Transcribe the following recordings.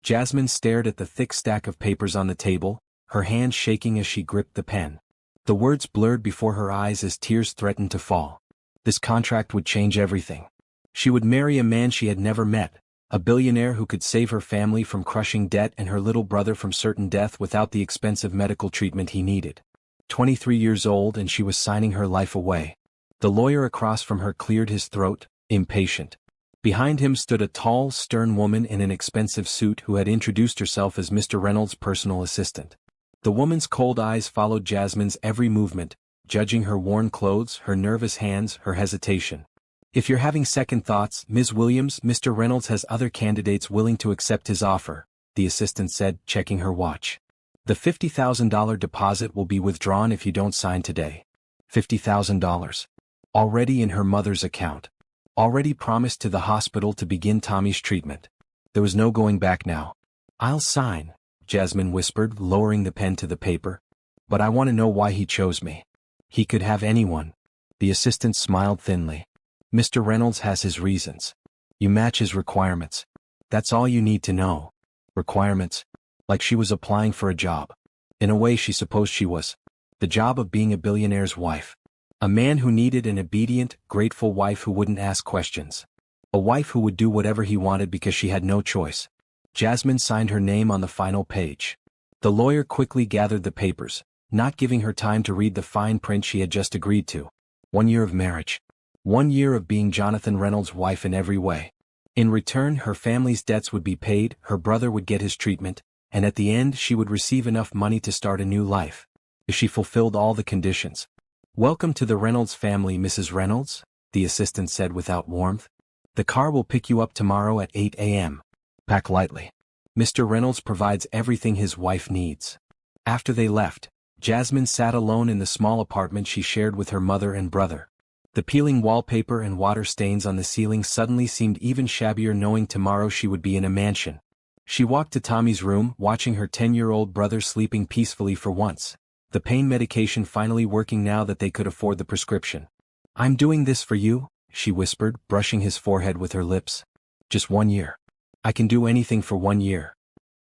Jasmine stared at the thick stack of papers on the table, her hand shaking as she gripped the pen. The words blurred before her eyes as tears threatened to fall. This contract would change everything. She would marry a man she had never met, a billionaire who could save her family from crushing debt and her little brother from certain death without the expensive medical treatment he needed. 23 years old, and she was signing her life away. The lawyer across from her cleared his throat, impatient. Behind him stood a tall, stern woman in an expensive suit who had introduced herself as Mr. Reynolds' personal assistant. The woman's cold eyes followed Jasmine's every movement, judging her worn clothes, her nervous hands, her hesitation. "If you're having second thoughts, Ms. Williams, Mr. Reynolds has other candidates willing to accept his offer," the assistant said, checking her watch. "The $50,000 deposit will be withdrawn if you don't sign today." $50,000. Already in her mother's account. Already promised to the hospital to begin Tommy's treatment. There was no going back now. "I'll sign," Jasmine whispered, lowering the pen to the paper. "But I want to know why he chose me." "He could have anyone." The assistant smiled thinly. "Mr. Reynolds has his reasons. You match his requirements. That's all you need to know." Requirements? Like she was applying for a job. In a way she supposed she was. The job of being a billionaire's wife. A man who needed an obedient, grateful wife who wouldn't ask questions. A wife who would do whatever he wanted because she had no choice. Jasmine signed her name on the final page. The lawyer quickly gathered the papers, not giving her time to read the fine print she had just agreed to. 1 year of marriage. 1 year of being Jonathan Reynolds' wife in every way. In return, her family's debts would be paid, her brother would get his treatment, and at the end she would receive enough money to start a new life. If she fulfilled all the conditions. "Welcome to the Reynolds family, Mrs. Reynolds," the assistant said without warmth. "The car will pick you up tomorrow at 8 a.m. Pack lightly. Mr. Reynolds provides everything his wife needs." After they left, Jasmine sat alone in the small apartment she shared with her mother and brother. The peeling wallpaper and water stains on the ceiling suddenly seemed even shabbier knowing tomorrow she would be in a mansion. She walked to Tommy's room, watching her 10-year-old brother sleeping peacefully for once. The pain medication finally working now that they could afford the prescription. "I'm doing this for you," she whispered, brushing his forehead with her lips. "Just 1 year. I can do anything for 1 year."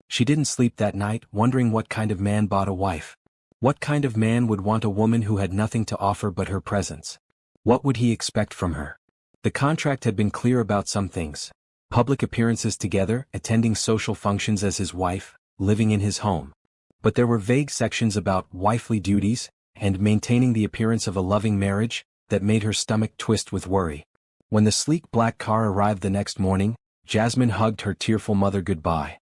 She didn't sleep that night, wondering what kind of man bought a wife. What kind of man would want a woman who had nothing to offer but her presence? What would he expect from her? The contract had been clear about some things. Public appearances together, attending social functions as his wife, living in his home. But there were vague sections about wifely duties, and maintaining the appearance of a loving marriage, that made her stomach twist with worry. When the sleek black car arrived the next morning, Jasmine hugged her tearful mother goodbye.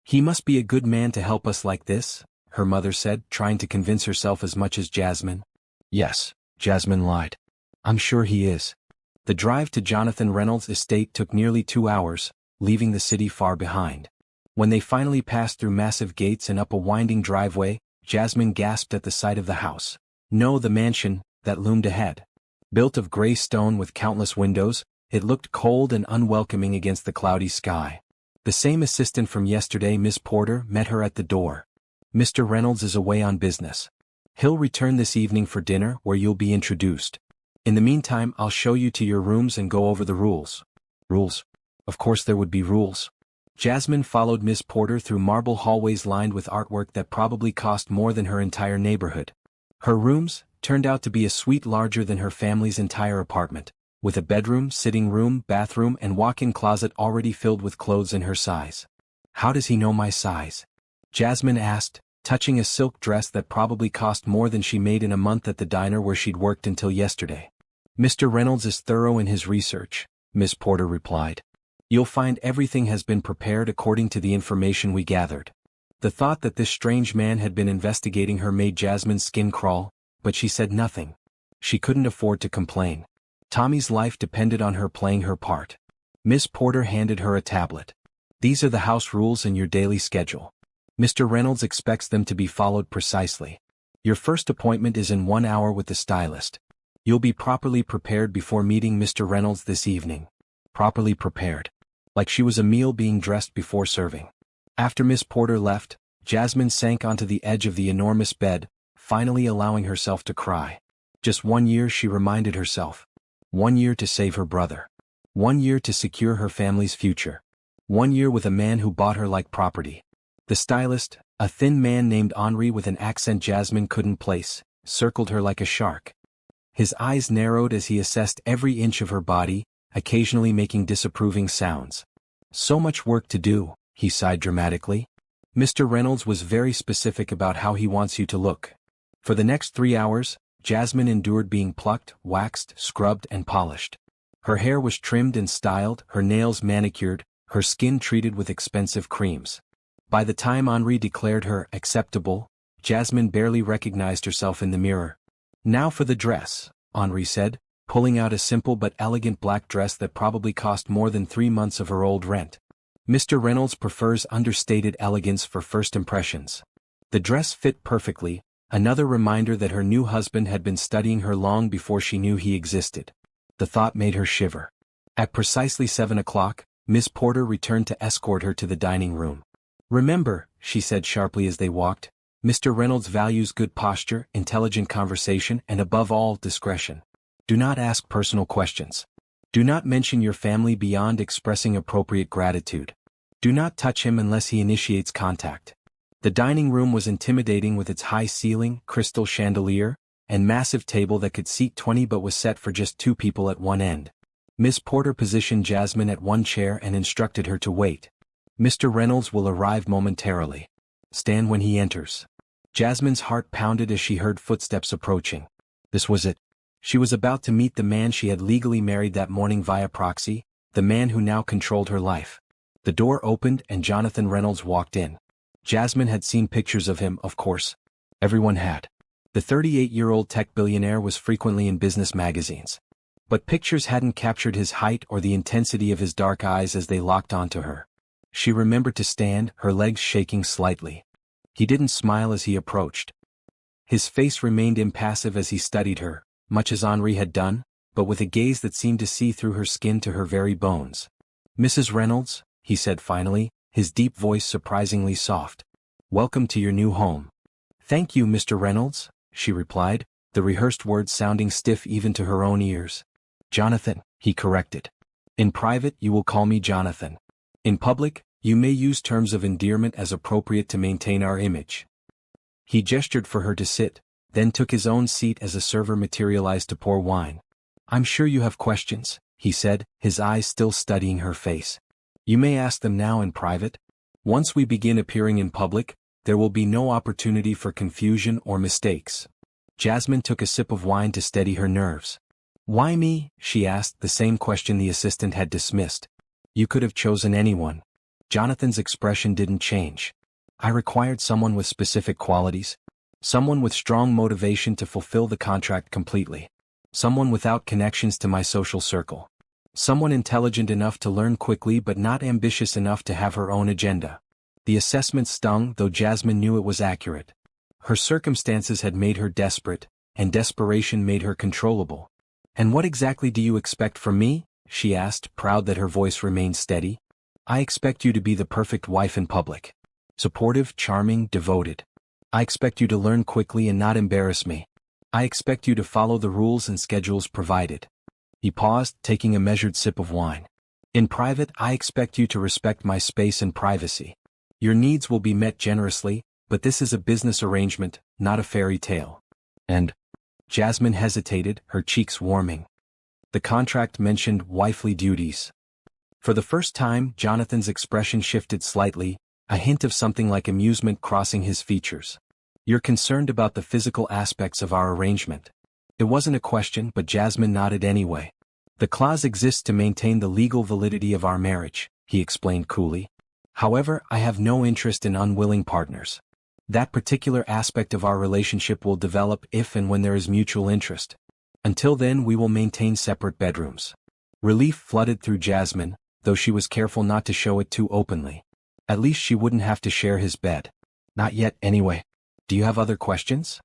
"He must be a good man to help us like this," her mother said, trying to convince herself as much as Jasmine. "Yes," Jasmine lied. "I'm sure he is." The drive to Jonathan Reynolds' estate took nearly 2 hours, leaving the city far behind. When they finally passed through massive gates and up a winding driveway, Jasmine gasped at the sight of the house. No, the mansion, that loomed ahead. Built of gray stone with countless windows, it looked cold and unwelcoming against the cloudy sky. The same assistant from yesterday, Miss Porter, met her at the door. "Mr. Reynolds is away on business. He'll return this evening for dinner, where you'll be introduced. In the meantime, I'll show you to your rooms and go over the rules." Rules? Of course there would be rules. Jasmine followed Miss Porter through marble hallways lined with artwork that probably cost more than her entire neighborhood. Her rooms turned out to be a suite larger than her family's entire apartment, with a bedroom, sitting room, bathroom, and walk-in closet already filled with clothes in her size. "How does he know my size?" Jasmine asked, touching a silk dress that probably cost more than she made in a month at the diner where she'd worked until yesterday. "Mr. Reynolds is thorough in his research," Miss Porter replied. "You'll find everything has been prepared according to the information we gathered." The thought that this strange man had been investigating her made Jasmine's skin crawl, but she said nothing. She couldn't afford to complain. Tommy's life depended on her playing her part. Miss Porter handed her a tablet. "These are the house rules and your daily schedule. Mr. Reynolds expects them to be followed precisely. Your first appointment is in 1 hour with the stylist. You'll be properly prepared before meeting Mr. Reynolds this evening." Properly prepared. Like she was a meal being dressed before serving. After Miss Porter left, Jasmine sank onto the edge of the enormous bed, finally allowing herself to cry. Just 1 year, she reminded herself. 1 year to save her brother. 1 year to secure her family's future. 1 year with a man who bought her like property. The stylist, a thin man named Henri with an accent Jasmine couldn't place, circled her like a shark. His eyes narrowed as he assessed every inch of her body, occasionally making disapproving sounds. So much work to do, he sighed dramatically. Mr. Reynolds was very specific about how he wants you to look. For the next 3 hours, Jasmine endured being plucked, waxed, scrubbed, and polished. Her hair was trimmed and styled, her nails manicured, her skin treated with expensive creams. By the time Henri declared her acceptable, Jasmine barely recognized herself in the mirror. Now for the dress, Henri said, pulling out a simple but elegant black dress that probably cost more than 3 months of her old rent. Mr. Reynolds prefers understated elegance for first impressions. The dress fit perfectly, another reminder that her new husband had been studying her long before she knew he existed. The thought made her shiver. At precisely 7 o'clock, Miss Porter returned to escort her to the dining room. "Remember," she said sharply as they walked, "Mr. Reynolds values good posture, intelligent conversation, and above all, discretion. Do not ask personal questions. Do not mention your family beyond expressing appropriate gratitude. Do not touch him unless he initiates contact." The dining room was intimidating with its high ceiling, crystal chandelier, and massive table that could seat 20 but was set for just 2 people at one end. Miss Porter positioned Jasmine at one chair and instructed her to wait. "Mr. Reynolds will arrive momentarily. Stand when he enters." Jasmine's heart pounded as she heard footsteps approaching. This was it. She was about to meet the man she had legally married that morning via proxy, the man who now controlled her life. The door opened and Jonathan Reynolds walked in. Jasmine had seen pictures of him, of course. Everyone had. The 38-year-old tech billionaire was frequently in business magazines. But pictures hadn't captured his height or the intensity of his dark eyes as they locked onto her. She remembered to stand, her legs shaking slightly. He didn't smile as he approached. His face remained impassive as he studied her, much as Henri had done, but with a gaze that seemed to see through her skin to her very bones. "Mrs. Reynolds," he said finally, his deep voice surprisingly soft. "Welcome to your new home." "Thank you, Mr. Reynolds," she replied, the rehearsed words sounding stiff even to her own ears. "Jonathan," he corrected. "In private you will call me Jonathan. In public, you may use terms of endearment as appropriate to maintain our image." He gestured for her to sit, then took his own seat as a server materialized to pour wine. "I'm sure you have questions," he said, his eyes still studying her face. "You may ask them now in private. Once we begin appearing in public, there will be no opportunity for confusion or mistakes." Jasmine took a sip of wine to steady her nerves. "Why me?" she asked, the same question the assistant had dismissed. "You could have chosen anyone." Jonathan's expression didn't change. "I required someone with specific qualities. Someone with strong motivation to fulfill the contract completely. Someone without connections to my social circle. Someone intelligent enough to learn quickly but not ambitious enough to have her own agenda." The assessment stung, though Jasmine knew it was accurate. Her circumstances had made her desperate, and desperation made her controllable. "And what exactly do you expect from me?" she asked, proud that her voice remained steady. "I expect you to be the perfect wife in public. Supportive, charming, devoted. I expect you to learn quickly and not embarrass me. I expect you to follow the rules and schedules provided." He paused, taking a measured sip of wine. "In private, I expect you to respect my space and privacy. Your needs will be met generously, but this is a business arrangement, not a fairy tale." "And?" Jasmine hesitated, her cheeks warming. "The contract mentioned wifely duties." For the first time, Jonathan's expression shifted slightly, a hint of something like amusement crossing his features. "You're concerned about the physical aspects of our arrangement." It wasn't a question, but Jasmine nodded anyway. "The clause exists to maintain the legal validity of our marriage," he explained coolly. "However, I have no interest in unwilling partners. That particular aspect of our relationship will develop if and when there is mutual interest. Until then we will maintain separate bedrooms." Relief flooded through Jasmine, though she was careful not to show it too openly. At least she wouldn't have to share his bed. "Not yet, anyway. Do you have other questions?"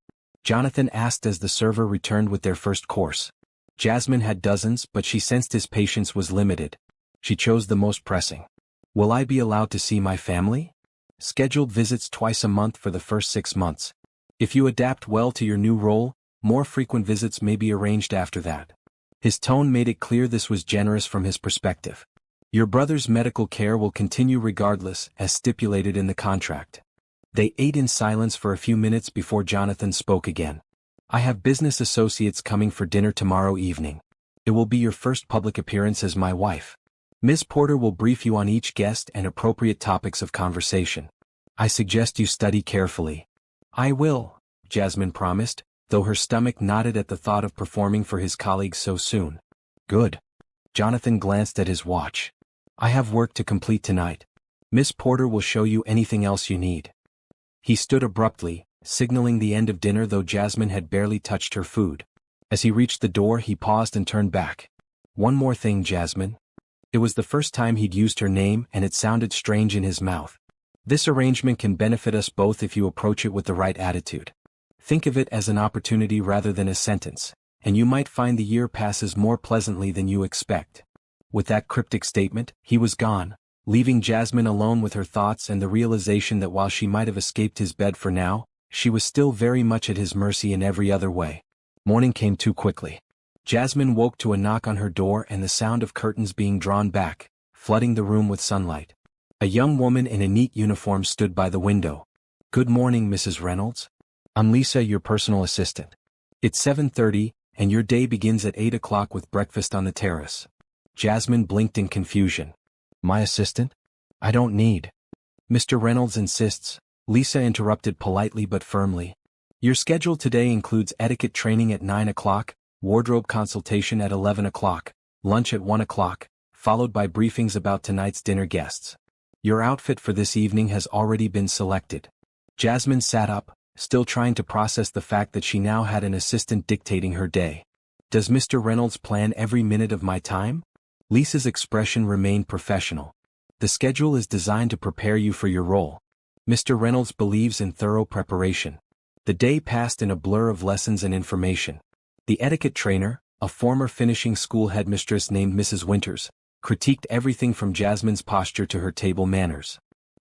Jonathan asked as the server returned with their first course. Jasmine had dozens, but she sensed his patience was limited. She chose the most pressing. "Will I be allowed to see my family?" "Scheduled visits twice a month for the first 6 months. If you adapt well to your new role, more frequent visits may be arranged after that." His tone made it clear this was generous from his perspective. Your brother's medical care will continue regardless, as stipulated in the contract. They ate in silence for a few minutes before Jonathan spoke again. I have business associates coming for dinner tomorrow evening. It will be your first public appearance as my wife. Ms. Porter will brief you on each guest and appropriate topics of conversation. I suggest you study carefully. I will, Jasmine promised, though her stomach knotted at the thought of performing for his colleagues so soon. Good. Jonathan glanced at his watch. I have work to complete tonight. Miss Porter will show you anything else you need. He stood abruptly, signaling the end of dinner though Jasmine had barely touched her food. As he reached the door he paused and turned back. One more thing, Jasmine. It was the first time he'd used her name and it sounded strange in his mouth. This arrangement can benefit us both if you approach it with the right attitude. Think of it as an opportunity rather than a sentence, and you might find the year passes more pleasantly than you expect. With that cryptic statement, he was gone, leaving Jasmine alone with her thoughts and the realization that while she might have escaped his bed for now, she was still very much at his mercy in every other way. Morning came too quickly. Jasmine woke to a knock on her door and the sound of curtains being drawn back, flooding the room with sunlight. A young woman in a neat uniform stood by the window. Good morning, Mrs. Reynolds. I'm Lisa, your personal assistant. It's 7:30, and your day begins at 8 o'clock with breakfast on the terrace. Jasmine blinked in confusion. My assistant? I don't need. Mr. Reynolds insists, Lisa interrupted politely but firmly. Your schedule today includes etiquette training at 9 o'clock, wardrobe consultation at 11 o'clock, lunch at 1 o'clock, followed by briefings about tonight's dinner guests. Your outfit for this evening has already been selected. Jasmine sat up, still trying to process the fact that she now had an assistant dictating her day. Does Mr. Reynolds plan every minute of my time? Lisa's expression remained professional. The schedule is designed to prepare you for your role. Mr. Reynolds believes in thorough preparation. The day passed in a blur of lessons and information. The etiquette trainer, a former finishing school headmistress named Mrs. Winters, critiqued everything from Jasmine's posture to her table manners.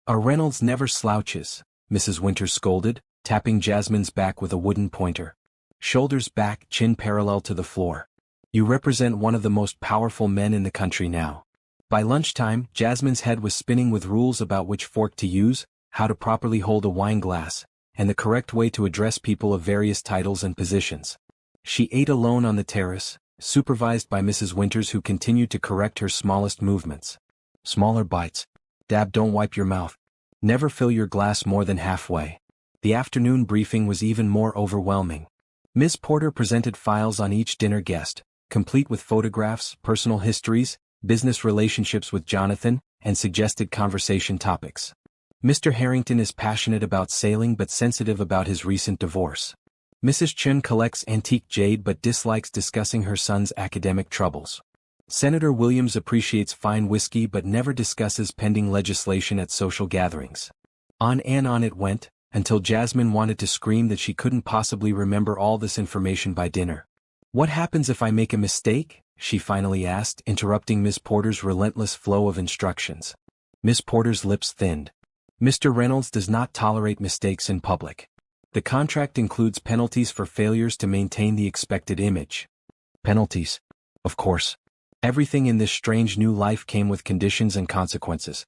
A Reynolds never slouches, Mrs. Winters scolded, tapping Jasmine's back with a wooden pointer. Shoulders back, chin parallel to the floor. You represent one of the most powerful men in the country now. By lunchtime, Jasmine's head was spinning with rules about which fork to use, how to properly hold a wine glass, and the correct way to address people of various titles and positions. She ate alone on the terrace, supervised by Mrs. Winters who continued to correct her smallest movements. Smaller bites. Dab, don't wipe your mouth. Never fill your glass more than halfway. The afternoon briefing was even more overwhelming. Ms. Porter presented files on each dinner guest, complete with photographs, personal histories, business relationships with Jonathan, and suggested conversation topics. Mr. Harrington is passionate about sailing but sensitive about his recent divorce. Mrs. Chun collects antique jade but dislikes discussing her son's academic troubles. Senator Williams appreciates fine whiskey but never discusses pending legislation at social gatherings. On and on it went, until Jasmine wanted to scream that she couldn't possibly remember all this information by dinner. What happens if I make a mistake? She finally asked, interrupting Miss Porter's relentless flow of instructions. Miss Porter's lips thinned. Mr. Reynolds does not tolerate mistakes in public. The contract includes penalties for failures to maintain the expected image. Penalties? Of course. Everything in this strange new life came with conditions and consequences.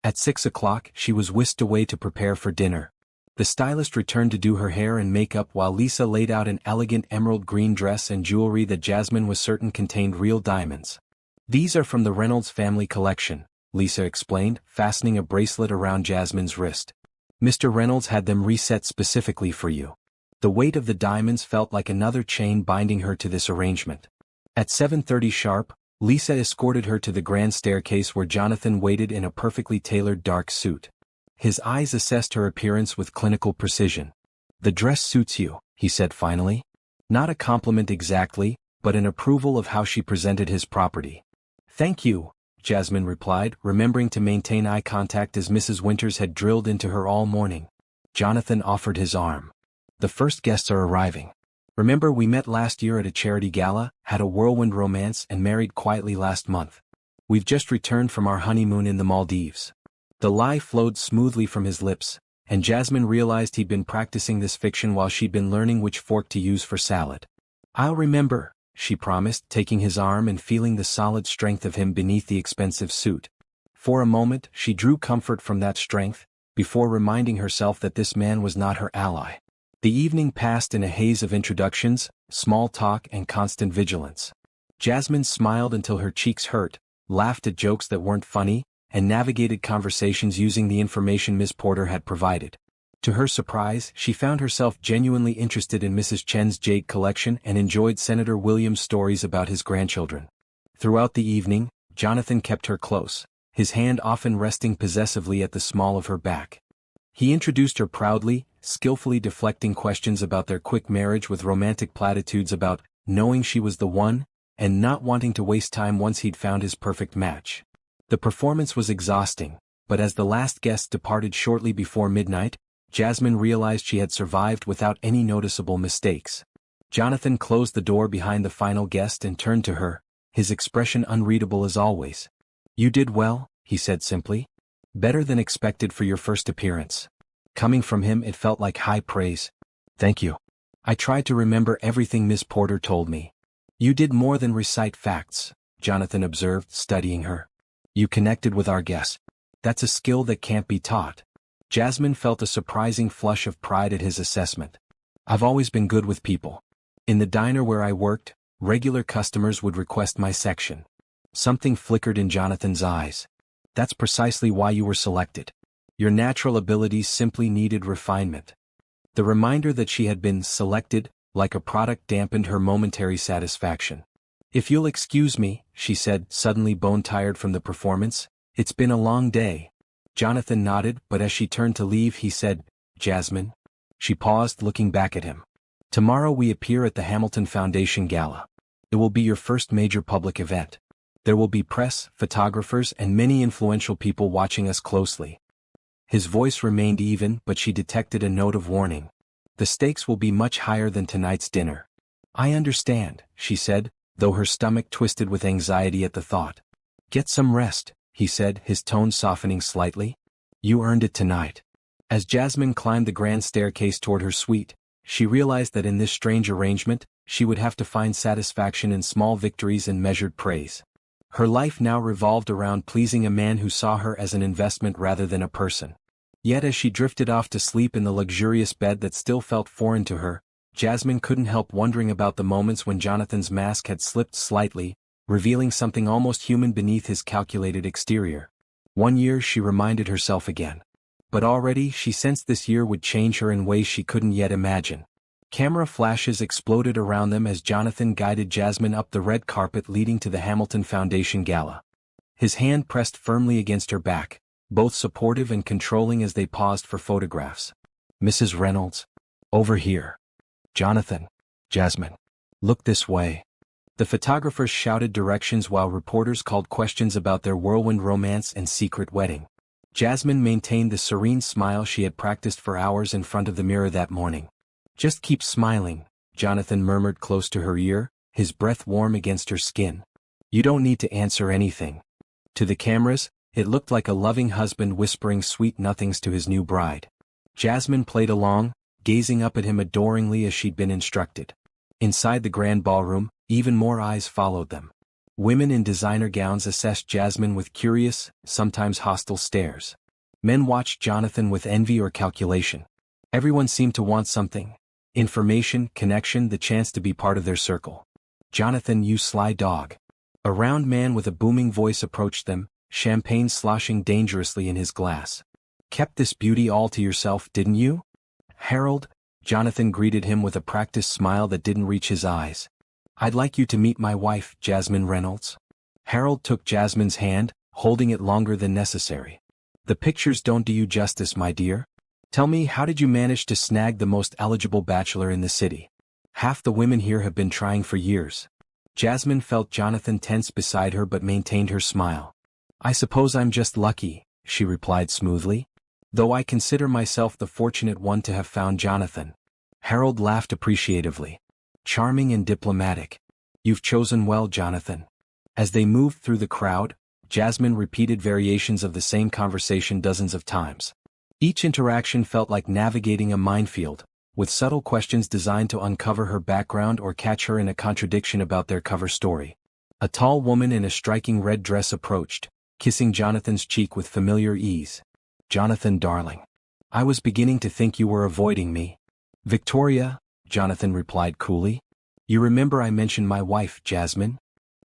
At 6 o'clock, she was whisked away to prepare for dinner. The stylist returned to do her hair and makeup while Lisa laid out an elegant emerald green dress and jewelry that Jasmine was certain contained real diamonds. These are from the Reynolds family collection, Lisa explained, fastening a bracelet around Jasmine's wrist. Mr. Reynolds had them reset specifically for you. The weight of the diamonds felt like another chain binding her to this arrangement. At 7:30 sharp, Lisa escorted her to the grand staircase where Jonathan waited in a perfectly tailored dark suit. His eyes assessed her appearance with clinical precision. The dress suits you, he said finally. Not a compliment exactly, but an approval of how she presented his property. Thank you, Jasmine replied, remembering to maintain eye contact as Mrs. Winters had drilled into her all morning. Jonathan offered his arm. The first guests are arriving. Remember we met last year at a charity gala, had a whirlwind romance and married quietly last month. We've just returned from our honeymoon in the Maldives. The lie flowed smoothly from his lips, and Jasmine realized he'd been practicing this fiction while she'd been learning which fork to use for salad. I'll remember, she promised, taking his arm and feeling the solid strength of him beneath the expensive suit. For a moment, she drew comfort from that strength, before reminding herself that this man was not her ally. The evening passed in a haze of introductions, small talk, and constant vigilance. Jasmine smiled until her cheeks hurt, laughed at jokes that weren't funny, and navigated conversations using the information Miss Porter had provided. To her surprise, she found herself genuinely interested in Mrs. Chen's jade collection and enjoyed Senator Williams' stories about his grandchildren. Throughout the evening, Jonathan kept her close, his hand often resting possessively at the small of her back. He introduced her proudly, skillfully deflecting questions about their quick marriage with romantic platitudes about knowing she was the one, and not wanting to waste time once he'd found his perfect match. The performance was exhausting, but as the last guest departed shortly before midnight, Jasmine realized she had survived without any noticeable mistakes. Jonathan closed the door behind the final guest and turned to her, his expression unreadable as always. "You did well," he said simply. "Better than expected for your first appearance." Coming from him, it felt like high praise. "Thank you. I tried to remember everything Miss Porter told me." "You did more than recite facts," Jonathan observed, studying her. "You connected with our guests. That's a skill that can't be taught." Jasmine felt a surprising flush of pride at his assessment. "I've always been good with people. In the diner where I worked, regular customers would request my section." Something flickered in Jonathan's eyes. "That's precisely why you were selected. Your natural abilities simply needed refinement." The reminder that she had been selected, like a product, dampened her momentary satisfaction. "If you'll excuse me," she said, suddenly bone-tired from the performance, "it's been a long day." Jonathan nodded, but as she turned to leave he said, "Jasmine?" She paused, looking back at him. "Tomorrow we appear at the Hamilton Foundation Gala. It will be your first major public event. There will be press, photographers, and many influential people watching us closely." His voice remained even, but she detected a note of warning. "The stakes will be much higher than tonight's dinner." "I understand," she said, though her stomach twisted with anxiety at the thought. "Get some rest," he said, his tone softening slightly. "You earned it tonight." As Jasmine climbed the grand staircase toward her suite, she realized that in this strange arrangement, she would have to find satisfaction in small victories and measured praise. Her life now revolved around pleasing a man who saw her as an investment rather than a person. Yet as she drifted off to sleep in the luxurious bed that still felt foreign to her, Jasmine couldn't help wondering about the moments when Jonathan's mask had slipped slightly, revealing something almost human beneath his calculated exterior. 1 year, she reminded herself again. But already she sensed this year would change her in ways she couldn't yet imagine. Camera flashes exploded around them as Jonathan guided Jasmine up the red carpet leading to the Hamilton Foundation Gala. His hand pressed firmly against her back, both supportive and controlling as they paused for photographs. "Mrs. Reynolds? Over here. Jonathan. Jasmine. Look this way." The photographers shouted directions while reporters called questions about their whirlwind romance and secret wedding. Jasmine maintained the serene smile she had practiced for hours in front of the mirror that morning. "Just keep smiling," Jonathan murmured close to her ear, his breath warm against her skin. "You don't need to answer anything." To the cameras, it looked like a loving husband whispering sweet nothings to his new bride. Jasmine played along, gazing up at him adoringly as she'd been instructed. Inside the grand ballroom, even more eyes followed them. Women in designer gowns assessed Jasmine with curious, sometimes hostile stares. Men watched Jonathan with envy or calculation. Everyone seemed to want something. Information, connection, the chance to be part of their circle. "Jonathan, you sly dog." A round man with a booming voice approached them, champagne sloshing dangerously in his glass. "Kept this beauty all to yourself, didn't you?" "Harold," Jonathan greeted him with a practiced smile that didn't reach his eyes. "I'd like you to meet my wife, Jasmine Reynolds." Harold took Jasmine's hand, holding it longer than necessary. "The pictures don't do you justice, my dear. Tell me, how did you manage to snag the most eligible bachelor in the city? Half the women here have been trying for years." Jasmine felt Jonathan tense beside her but maintained her smile. "I suppose I'm just lucky," she replied smoothly. "Though I consider myself the fortunate one to have found Jonathan." Harold laughed appreciatively. "Charming and diplomatic. You've chosen well, Jonathan." As they moved through the crowd, Jasmine repeated variations of the same conversation dozens of times. Each interaction felt like navigating a minefield, with subtle questions designed to uncover her background or catch her in a contradiction about their cover story. A tall woman in a striking red dress approached, kissing Jonathan's cheek with familiar ease. "Jonathan, darling. I was beginning to think you were avoiding me." "Victoria," Jonathan replied coolly. "You remember I mentioned my wife, Jasmine?"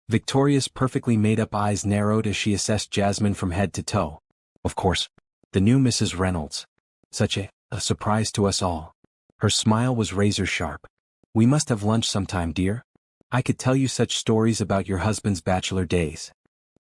Victoria's perfectly made-up eyes narrowed as she assessed Jasmine from head to toe. "Of course. The new Mrs. Reynolds. Such a surprise to us all." Her smile was razor-sharp. "We must have lunch sometime, dear. I could tell you such stories about your husband's bachelor days."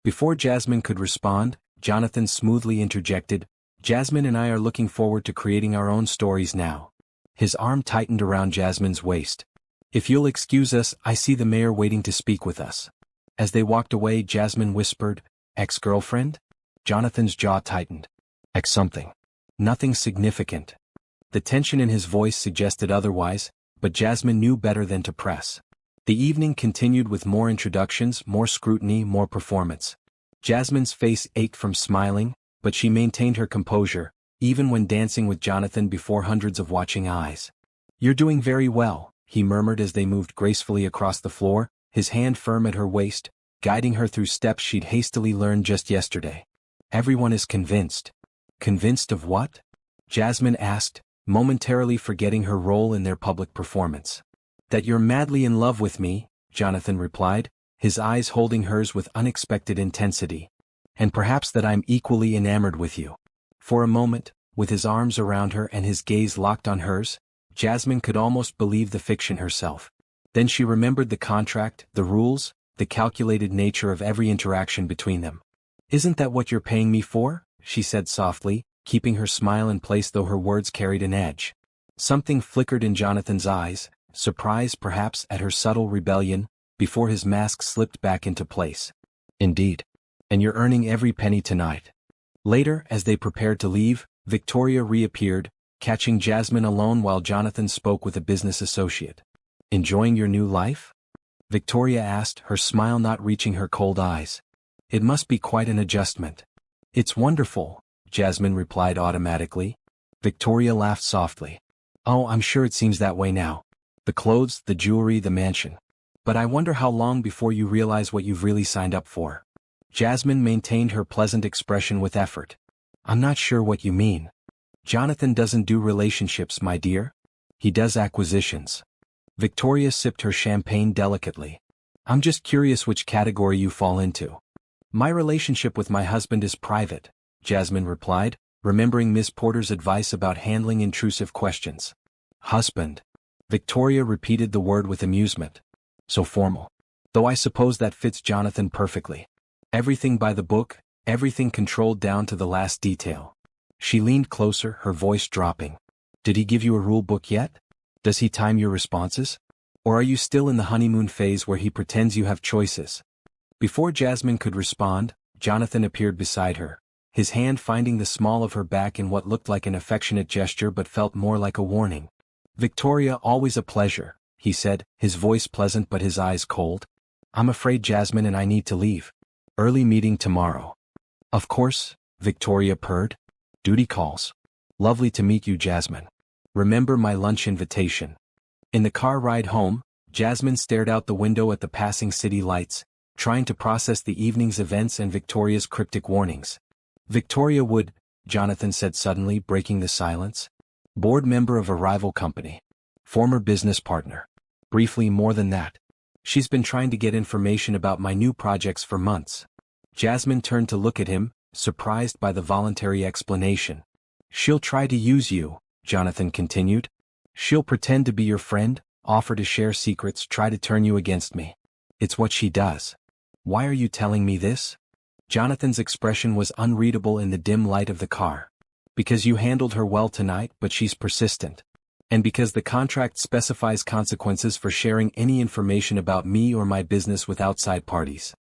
Before Jasmine could respond, Jonathan smoothly interjected, "Jasmine and I are looking forward to creating our own stories now." His arm tightened around Jasmine's waist. "If you'll excuse us, I see the mayor waiting to speak with us." As they walked away, Jasmine whispered, "Ex-girlfriend?" Jonathan's jaw tightened. "Ex-something. Nothing significant." The tension in his voice suggested otherwise, but Jasmine knew better than to press. The evening continued with more introductions, more scrutiny, more performance. Jasmine's face ached from smiling, but she maintained her composure, even when dancing with Jonathan before hundreds of watching eyes. "You're doing very well," he murmured as they moved gracefully across the floor, his hand firm at her waist, guiding her through steps she'd hastily learned just yesterday. "Everyone is convinced." "Convinced of what?" Jasmine asked, momentarily forgetting her role in their public performance. "That you're madly in love with me," Jonathan replied, his eyes holding hers with unexpected intensity. "And perhaps that I'm equally enamored with you." For a moment, with his arms around her and his gaze locked on hers, Jasmine could almost believe the fiction herself. Then she remembered the contract, the rules, the calculated nature of every interaction between them. "Isn't that what you're paying me for?" she said softly, keeping her smile in place though her words carried an edge. Something flickered in Jonathan's eyes, surprise perhaps at her subtle rebellion, before his mask slipped back into place. "Indeed. And you're earning every penny tonight." Later, as they prepared to leave, Victoria reappeared, catching Jasmine alone while Jonathan spoke with a business associate. "Enjoying your new life?" Victoria asked, her smile not reaching her cold eyes. "It must be quite an adjustment." "It's wonderful," Jasmine replied automatically. Victoria laughed softly. "Oh, I'm sure it seems that way now. The clothes, the jewelry, the mansion. But I wonder how long before you realize what you've really signed up for." Jasmine maintained her pleasant expression with effort. "I'm not sure what you mean." "Jonathan doesn't do relationships, my dear. He does acquisitions." Victoria sipped her champagne delicately. "I'm just curious which category you fall into." "My relationship with my husband is private," Jasmine replied, remembering Miss Porter's advice about handling intrusive questions. "Husband." Victoria repeated the word with amusement. "So formal. Though I suppose that fits Jonathan perfectly. Everything by the book, everything controlled down to the last detail." She leaned closer, her voice dropping. "Did he give you a rule book yet? Does he time your responses? Or are you still in the honeymoon phase where he pretends you have choices?" Before Jasmine could respond, Jonathan appeared beside her, his hand finding the small of her back in what looked like an affectionate gesture but felt more like a warning. "Victoria, always a pleasure," he said, his voice pleasant but his eyes cold. "I'm afraid Jasmine and I need to leave. Early meeting tomorrow." "Of course," Victoria purred. "Duty calls." "Lovely to meet you, Jasmine. Remember my lunch invitation." In the car ride home, Jasmine stared out the window at the passing city lights, trying to process the evening's events and Victoria's cryptic warnings. "Victoria Wood," Jonathan said suddenly, breaking the silence. "Board member of a rival company. Former business partner. Briefly, more than that. She's been trying to get information about my new projects for months." Jasmine turned to look at him, surprised by the voluntary explanation. "She'll try to use you," Jonathan continued. "She'll pretend to be your friend, offer to share secrets, try to turn you against me. It's what she does." "Why are you telling me this?" Jonathan's expression was unreadable in the dim light of the car. "Because you handled her well tonight, but she's persistent. And because the contract specifies consequences for sharing any information about me or my business with outside parties."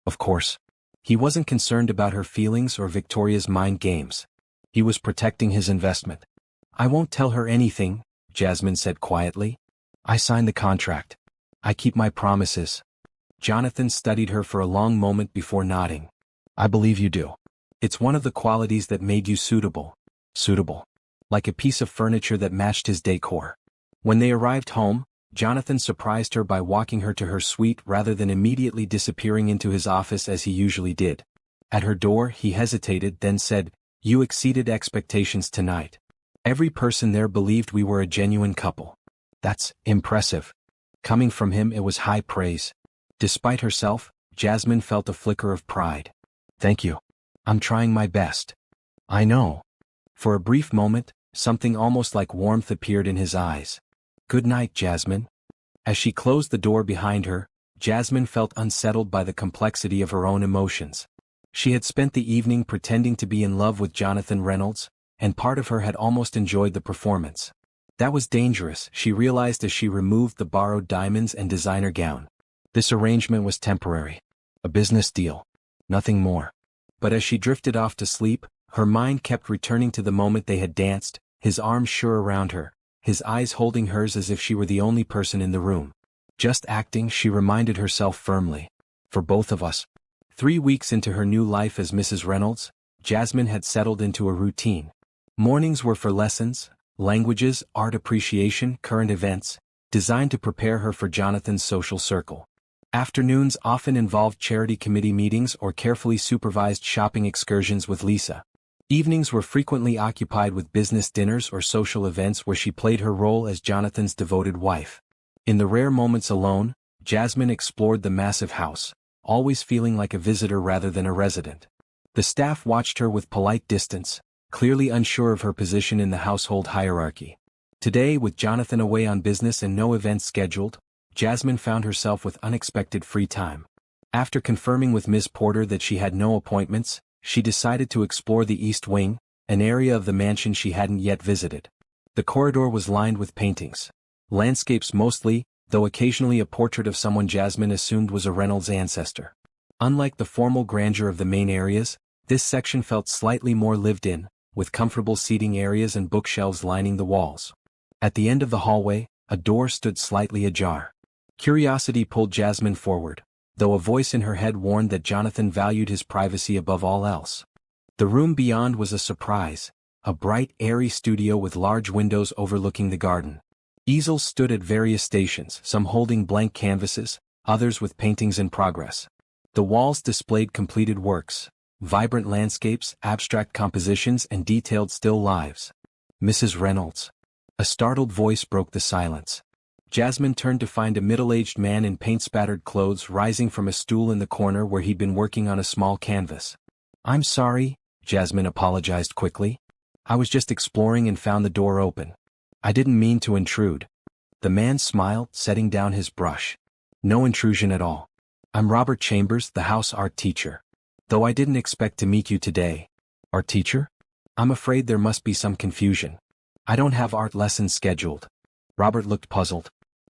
Of course. He wasn't concerned about her feelings or Victoria's mind games. He was protecting his investment. "I won't tell her anything," Jasmine said quietly. "I signed the contract. I keep my promises." Jonathan studied her for a long moment before nodding. "I believe you do. It's one of the qualities that made you suitable. Suitable. Like a piece of furniture that matched his decor." When they arrived home, Jonathan surprised her by walking her to her suite rather than immediately disappearing into his office as he usually did. At her door, he hesitated, then said, "You exceeded expectations tonight. Every person there believed we were a genuine couple." "That's impressive." Coming from him, it was high praise. Despite herself, Jasmine felt a flicker of pride. "Thank you. I'm trying my best." "I know." For a brief moment, something almost like warmth appeared in his eyes. "Good night, Jasmine." As she closed the door behind her, Jasmine felt unsettled by the complexity of her own emotions. She had spent the evening pretending to be in love with Jonathan Reynolds, and part of her had almost enjoyed the performance. That was dangerous, she realized as she removed the borrowed diamonds and designer gown. This arrangement was temporary. A business deal. Nothing more. But as she drifted off to sleep, her mind kept returning to the moment they had danced, his arms sure around her, his eyes holding hers as if she were the only person in the room. Just acting, she reminded herself firmly. For both of us. 3 weeks into her new life as Mrs. Reynolds, Jasmine had settled into a routine. Mornings were for lessons, languages, art appreciation, current events, designed to prepare her for Jonathan's social circle. Afternoons often involved charity committee meetings or carefully supervised shopping excursions with Lisa. Evenings were frequently occupied with business dinners or social events where she played her role as Jonathan's devoted wife. In the rare moments alone, Jasmine explored the massive house, always feeling like a visitor rather than a resident. The staff watched her with polite distance, clearly unsure of her position in the household hierarchy. Today, with Jonathan away on business and no events scheduled, Jasmine found herself with unexpected free time. After confirming with Ms. Porter that she had no appointments, she decided to explore the East Wing, an area of the mansion she hadn't yet visited. The corridor was lined with paintings. Landscapes mostly, though occasionally a portrait of someone Jasmine assumed was a Reynolds ancestor. Unlike the formal grandeur of the main areas, this section felt slightly more lived in, with comfortable seating areas and bookshelves lining the walls. At the end of the hallway, a door stood slightly ajar. Curiosity pulled Jasmine forward, though a voice in her head warned that Jonathan valued his privacy above all else. The room beyond was a surprise, a bright, airy studio with large windows overlooking the garden. Easels stood at various stations, some holding blank canvases, others with paintings in progress. The walls displayed completed works, vibrant landscapes, abstract compositions, and detailed still lives. "Mrs. Reynolds." A startled voice broke the silence. Jasmine turned to find a middle-aged man in paint-spattered clothes rising from a stool in the corner where he'd been working on a small canvas. "I'm sorry," Jasmine apologized quickly. "I was just exploring and found the door open. I didn't mean to intrude." The man smiled, setting down his brush. "No intrusion at all. I'm Robert Chambers, the house art teacher. Though I didn't expect to meet you today." "Art teacher?" "I'm afraid there must be some confusion. I don't have art lessons scheduled." Robert looked puzzled.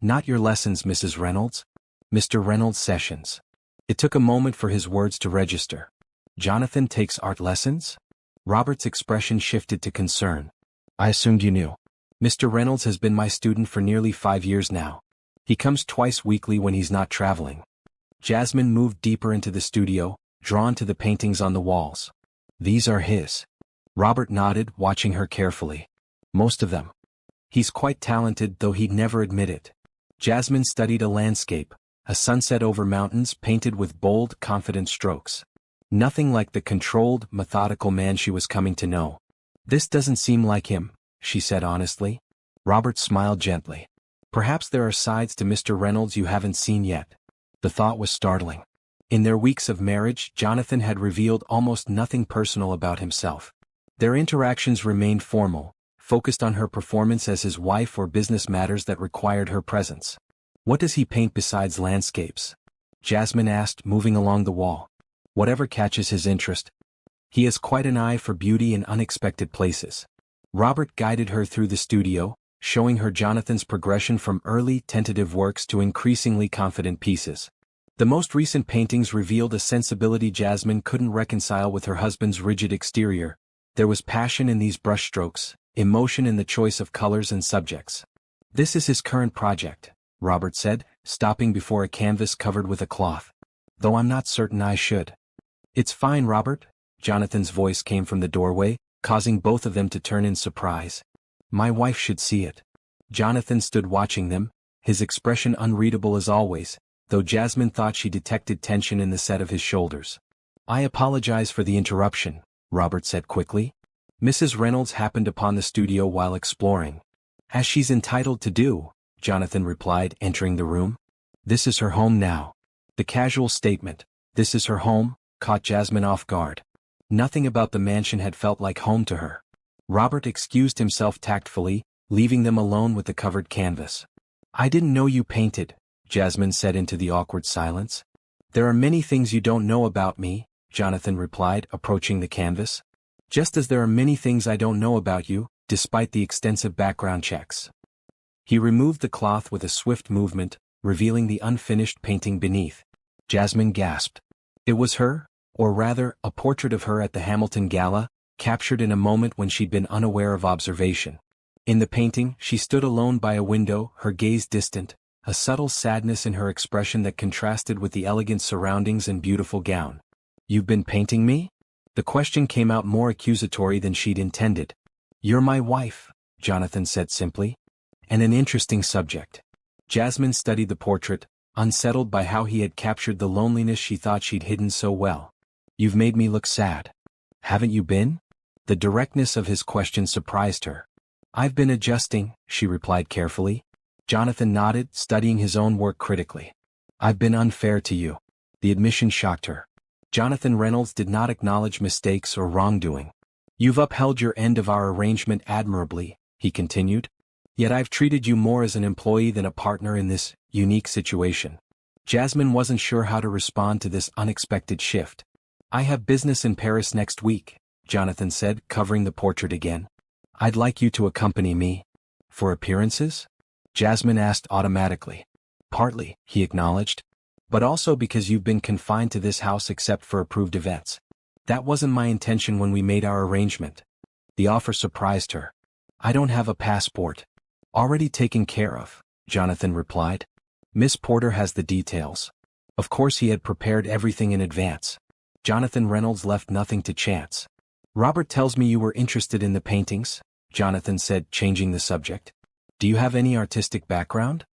"Not your lessons, Mrs. Reynolds. Mr. Reynolds' sessions." It took a moment for his words to register. "Jonathan takes art lessons?" Robert's expression shifted to concern. "I assumed you knew. Mr. Reynolds has been my student for nearly 5 years now. He comes twice weekly when he's not traveling." Jasmine moved deeper into the studio, drawn to the paintings on the walls. "These are his." Robert nodded, watching her carefully. "Most of them. He's quite talented, though he'd never admit it." Jasmine studied a landscape, a sunset over mountains painted with bold, confident strokes. Nothing like the controlled, methodical man she was coming to know. "This doesn't seem like him," she said honestly. Robert smiled gently. "Perhaps there are sides to Mr. Reynolds you haven't seen yet." The thought was startling. In their weeks of marriage, Jonathan had revealed almost nothing personal about himself. Their interactions remained formal, focused on her performance as his wife or business matters that required her presence. "What does he paint besides landscapes?" Jasmine asked, moving along the wall. "Whatever catches his interest. He has quite an eye for beauty in unexpected places." Robert guided her through the studio, showing her Jonathan's progression from early, tentative works to increasingly confident pieces. The most recent paintings revealed a sensibility Jasmine couldn't reconcile with her husband's rigid exterior. There was passion in these brushstrokes, emotion in the choice of colors and subjects. "This is his current project," Robert said, stopping before a canvas covered with a cloth. "Though I'm not certain I should." "It's fine, Robert," Jonathan's voice came from the doorway, causing both of them to turn in surprise. "My wife should see it." Jonathan stood watching them, his expression unreadable as always, though Jasmine thought she detected tension in the set of his shoulders. "I apologize for the interruption," Robert said quickly. "Mrs. Reynolds happened upon the studio while exploring." "As she's entitled to do," Jonathan replied, entering the room. "This is her home now." The casual statement, "This is her home," caught Jasmine off guard. Nothing about the mansion had felt like home to her. Robert excused himself tactfully, leaving them alone with the covered canvas. "I didn't know you painted," Jasmine said into the awkward silence. "There are many things you don't know about me," Jonathan replied, approaching the canvas. "Just as there are many things I don't know about you, despite the extensive background checks." He removed the cloth with a swift movement, revealing the unfinished painting beneath. Jasmine gasped. It was her, or rather, a portrait of her at the Hamilton Gala, captured in a moment when she'd been unaware of observation. In the painting, she stood alone by a window, her gaze distant, a subtle sadness in her expression that contrasted with the elegant surroundings and beautiful gown. "You've been painting me?" The question came out more accusatory than she'd intended. "You're my wife," Jonathan said simply. "And an interesting subject." Jasmine studied the portrait, unsettled by how he had captured the loneliness she thought she'd hidden so well. "You've made me look sad." "Haven't you been?" The directness of his question surprised her. "I've been adjusting," she replied carefully. Jonathan nodded, studying his own work critically. "I've been unfair to you." The admission shocked her. Jonathan Reynolds did not acknowledge mistakes or wrongdoing. "You've upheld your end of our arrangement admirably," he continued. "Yet I've treated you more as an employee than a partner in this unique situation." Jasmine wasn't sure how to respond to this unexpected shift. "I have business in Paris next week," Jonathan said, covering the portrait again. "I'd like you to accompany me." "For appearances?" Jasmine asked automatically. "Partly," he acknowledged. "But also because you've been confined to this house except for approved events. That wasn't my intention when we made our arrangement." The offer surprised her. "I don't have a passport." "Already taken care of," Jonathan replied. "Miss Porter has the details." Of course he had prepared everything in advance. Jonathan Reynolds left nothing to chance. "Robert tells me you were interested in the paintings," Jonathan said, changing the subject. "Do you have any artistic background?"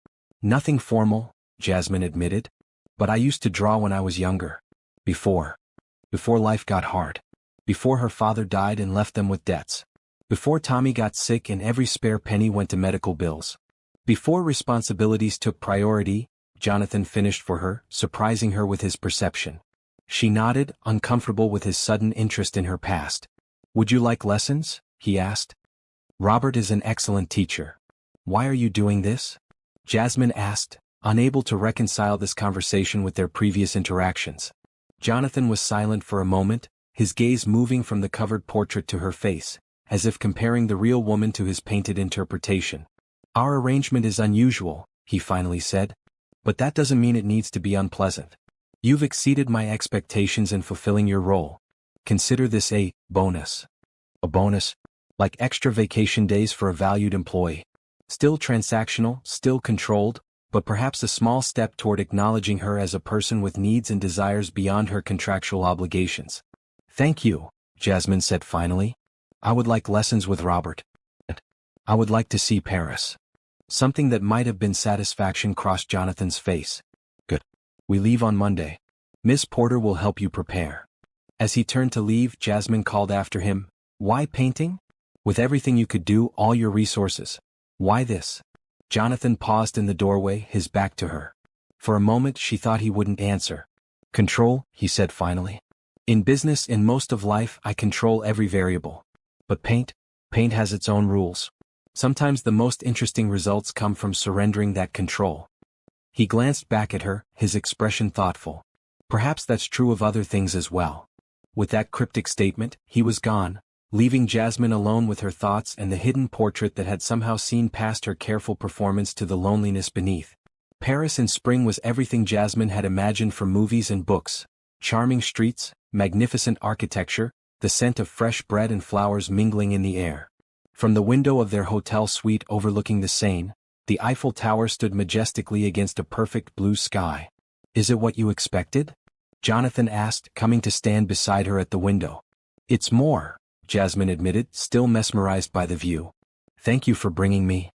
"Nothing formal," Jasmine admitted. "But I used to draw when I was younger. Before life got hard. Before her father died and left them with debts. Before Tommy got sick and every spare penny went to medical bills. Before responsibilities took priority," Jonathan finished for her, surprising her with his perception. She nodded, uncomfortable with his sudden interest in her past. "Would you like lessons?" he asked. "Robert is an excellent teacher." "Why are you doing this?" Jasmine asked, unable to reconcile this conversation with their previous interactions. Jonathan was silent for a moment, his gaze moving from the covered portrait to her face, as if comparing the real woman to his painted interpretation. "Our arrangement is unusual," he finally said. "But that doesn't mean it needs to be unpleasant. You've exceeded my expectations in fulfilling your role. Consider this a bonus." "A bonus?" "Like extra vacation days for a valued employee. Still transactional, still controlled, but perhaps a small step toward acknowledging her as a person with needs and desires beyond her contractual obligations." "Thank you," Jasmine said finally. "I would like lessons with Robert. And I would like to see Paris." Something that might have been satisfaction crossed Jonathan's face. "Good. We leave on Monday. Miss Porter will help you prepare." As he turned to leave, Jasmine called after him, "Why painting? With everything you could do, all your resources. Why this?" Jonathan paused in the doorway, his back to her. For a moment she thought he wouldn't answer. "Control," he said finally. "In business, in most of life, I control every variable. But paint has its own rules. Sometimes the most interesting results come from surrendering that control." He glanced back at her, his expression thoughtful. Perhaps that's true of other things as well. With that cryptic statement, he was gone, leaving Jasmine alone with her thoughts and the hidden portrait that had somehow seen past her careful performance to the loneliness beneath. Paris in spring was everything Jasmine had imagined from movies and books. Charming streets, magnificent architecture, the scent of fresh bread and flowers mingling in the air. From the window of their hotel suite overlooking the Seine, the Eiffel Tower stood majestically against a perfect blue sky. "Is it what you expected?" Jonathan asked, coming to stand beside her at the window. "It's more," Jasmine admitted, still mesmerized by the view. "Thank you for bringing me."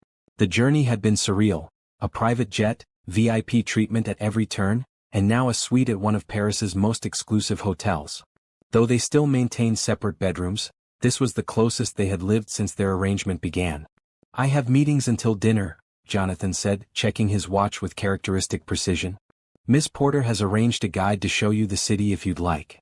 The journey had been surreal, a private jet, VIP treatment at every turn, and now a suite at one of Paris's most exclusive hotels. Though they still maintained separate bedrooms, this was the closest they had lived since their arrangement began. "I have meetings until dinner," Jonathan said, checking his watch with characteristic precision. "Miss Porter has arranged a guide to show you the city if you'd like."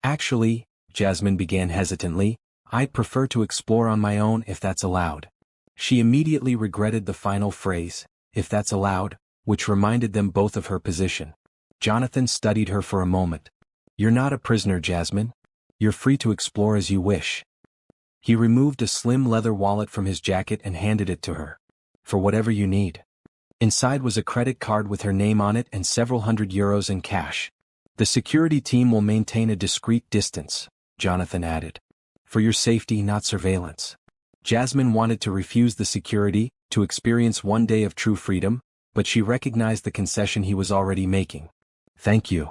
"Actually," Jasmine began hesitantly, "I'd prefer to explore on my own if that's allowed." She immediately regretted the final phrase, "if that's allowed," which reminded them both of her position. Jonathan studied her for a moment. "You're not a prisoner, Jasmine. You're free to explore as you wish." He removed a slim leather wallet from his jacket and handed it to her. "For whatever you need." Inside was a credit card with her name on it and several €100 in cash. "The security team will maintain a discreet distance," Jonathan added. "For your safety, not surveillance." Jasmine wanted to refuse the security, to experience one day of true freedom, but she recognized the concession he was already making. "Thank you."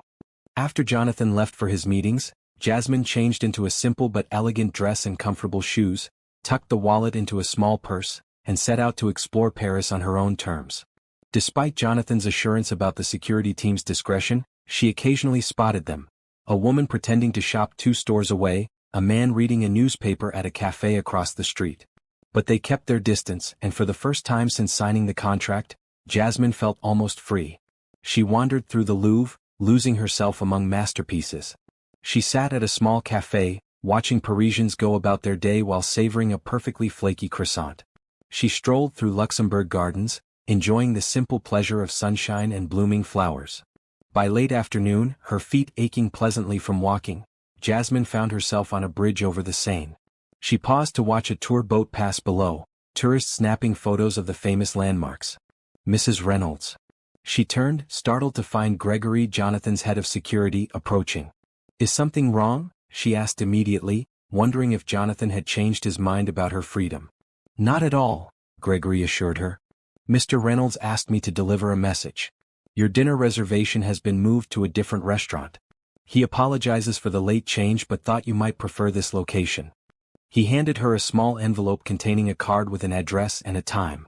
After Jonathan left for his meetings, Jasmine changed into a simple but elegant dress and comfortable shoes, tucked the wallet into a small purse, and set out to explore Paris on her own terms. Despite Jonathan's assurance about the security team's discretion, she occasionally spotted them. A woman pretending to shop 2 stores away, a man reading a newspaper at a cafe across the street. But they kept their distance, and for the first time since signing the contract, Jasmine felt almost free. She wandered through the Louvre, losing herself among masterpieces. She sat at a small cafe, watching Parisians go about their day while savoring a perfectly flaky croissant. She strolled through Luxembourg Gardens, enjoying the simple pleasure of sunshine and blooming flowers. By late afternoon, her feet aching pleasantly from walking, Jasmine found herself on a bridge over the Seine. She paused to watch a tour boat pass below, tourists snapping photos of the famous landmarks. "Mrs. Reynolds." She turned, startled to find Gregory, Jonathan's head of security, approaching. "Is something wrong?" she asked immediately, wondering if Jonathan had changed his mind about her freedom. "Not at all," Gregory assured her. "Mr. Reynolds asked me to deliver a message. Your dinner reservation has been moved to a different restaurant. He apologizes for the late change but thought you might prefer this location." He handed her a small envelope containing a card with an address and a time.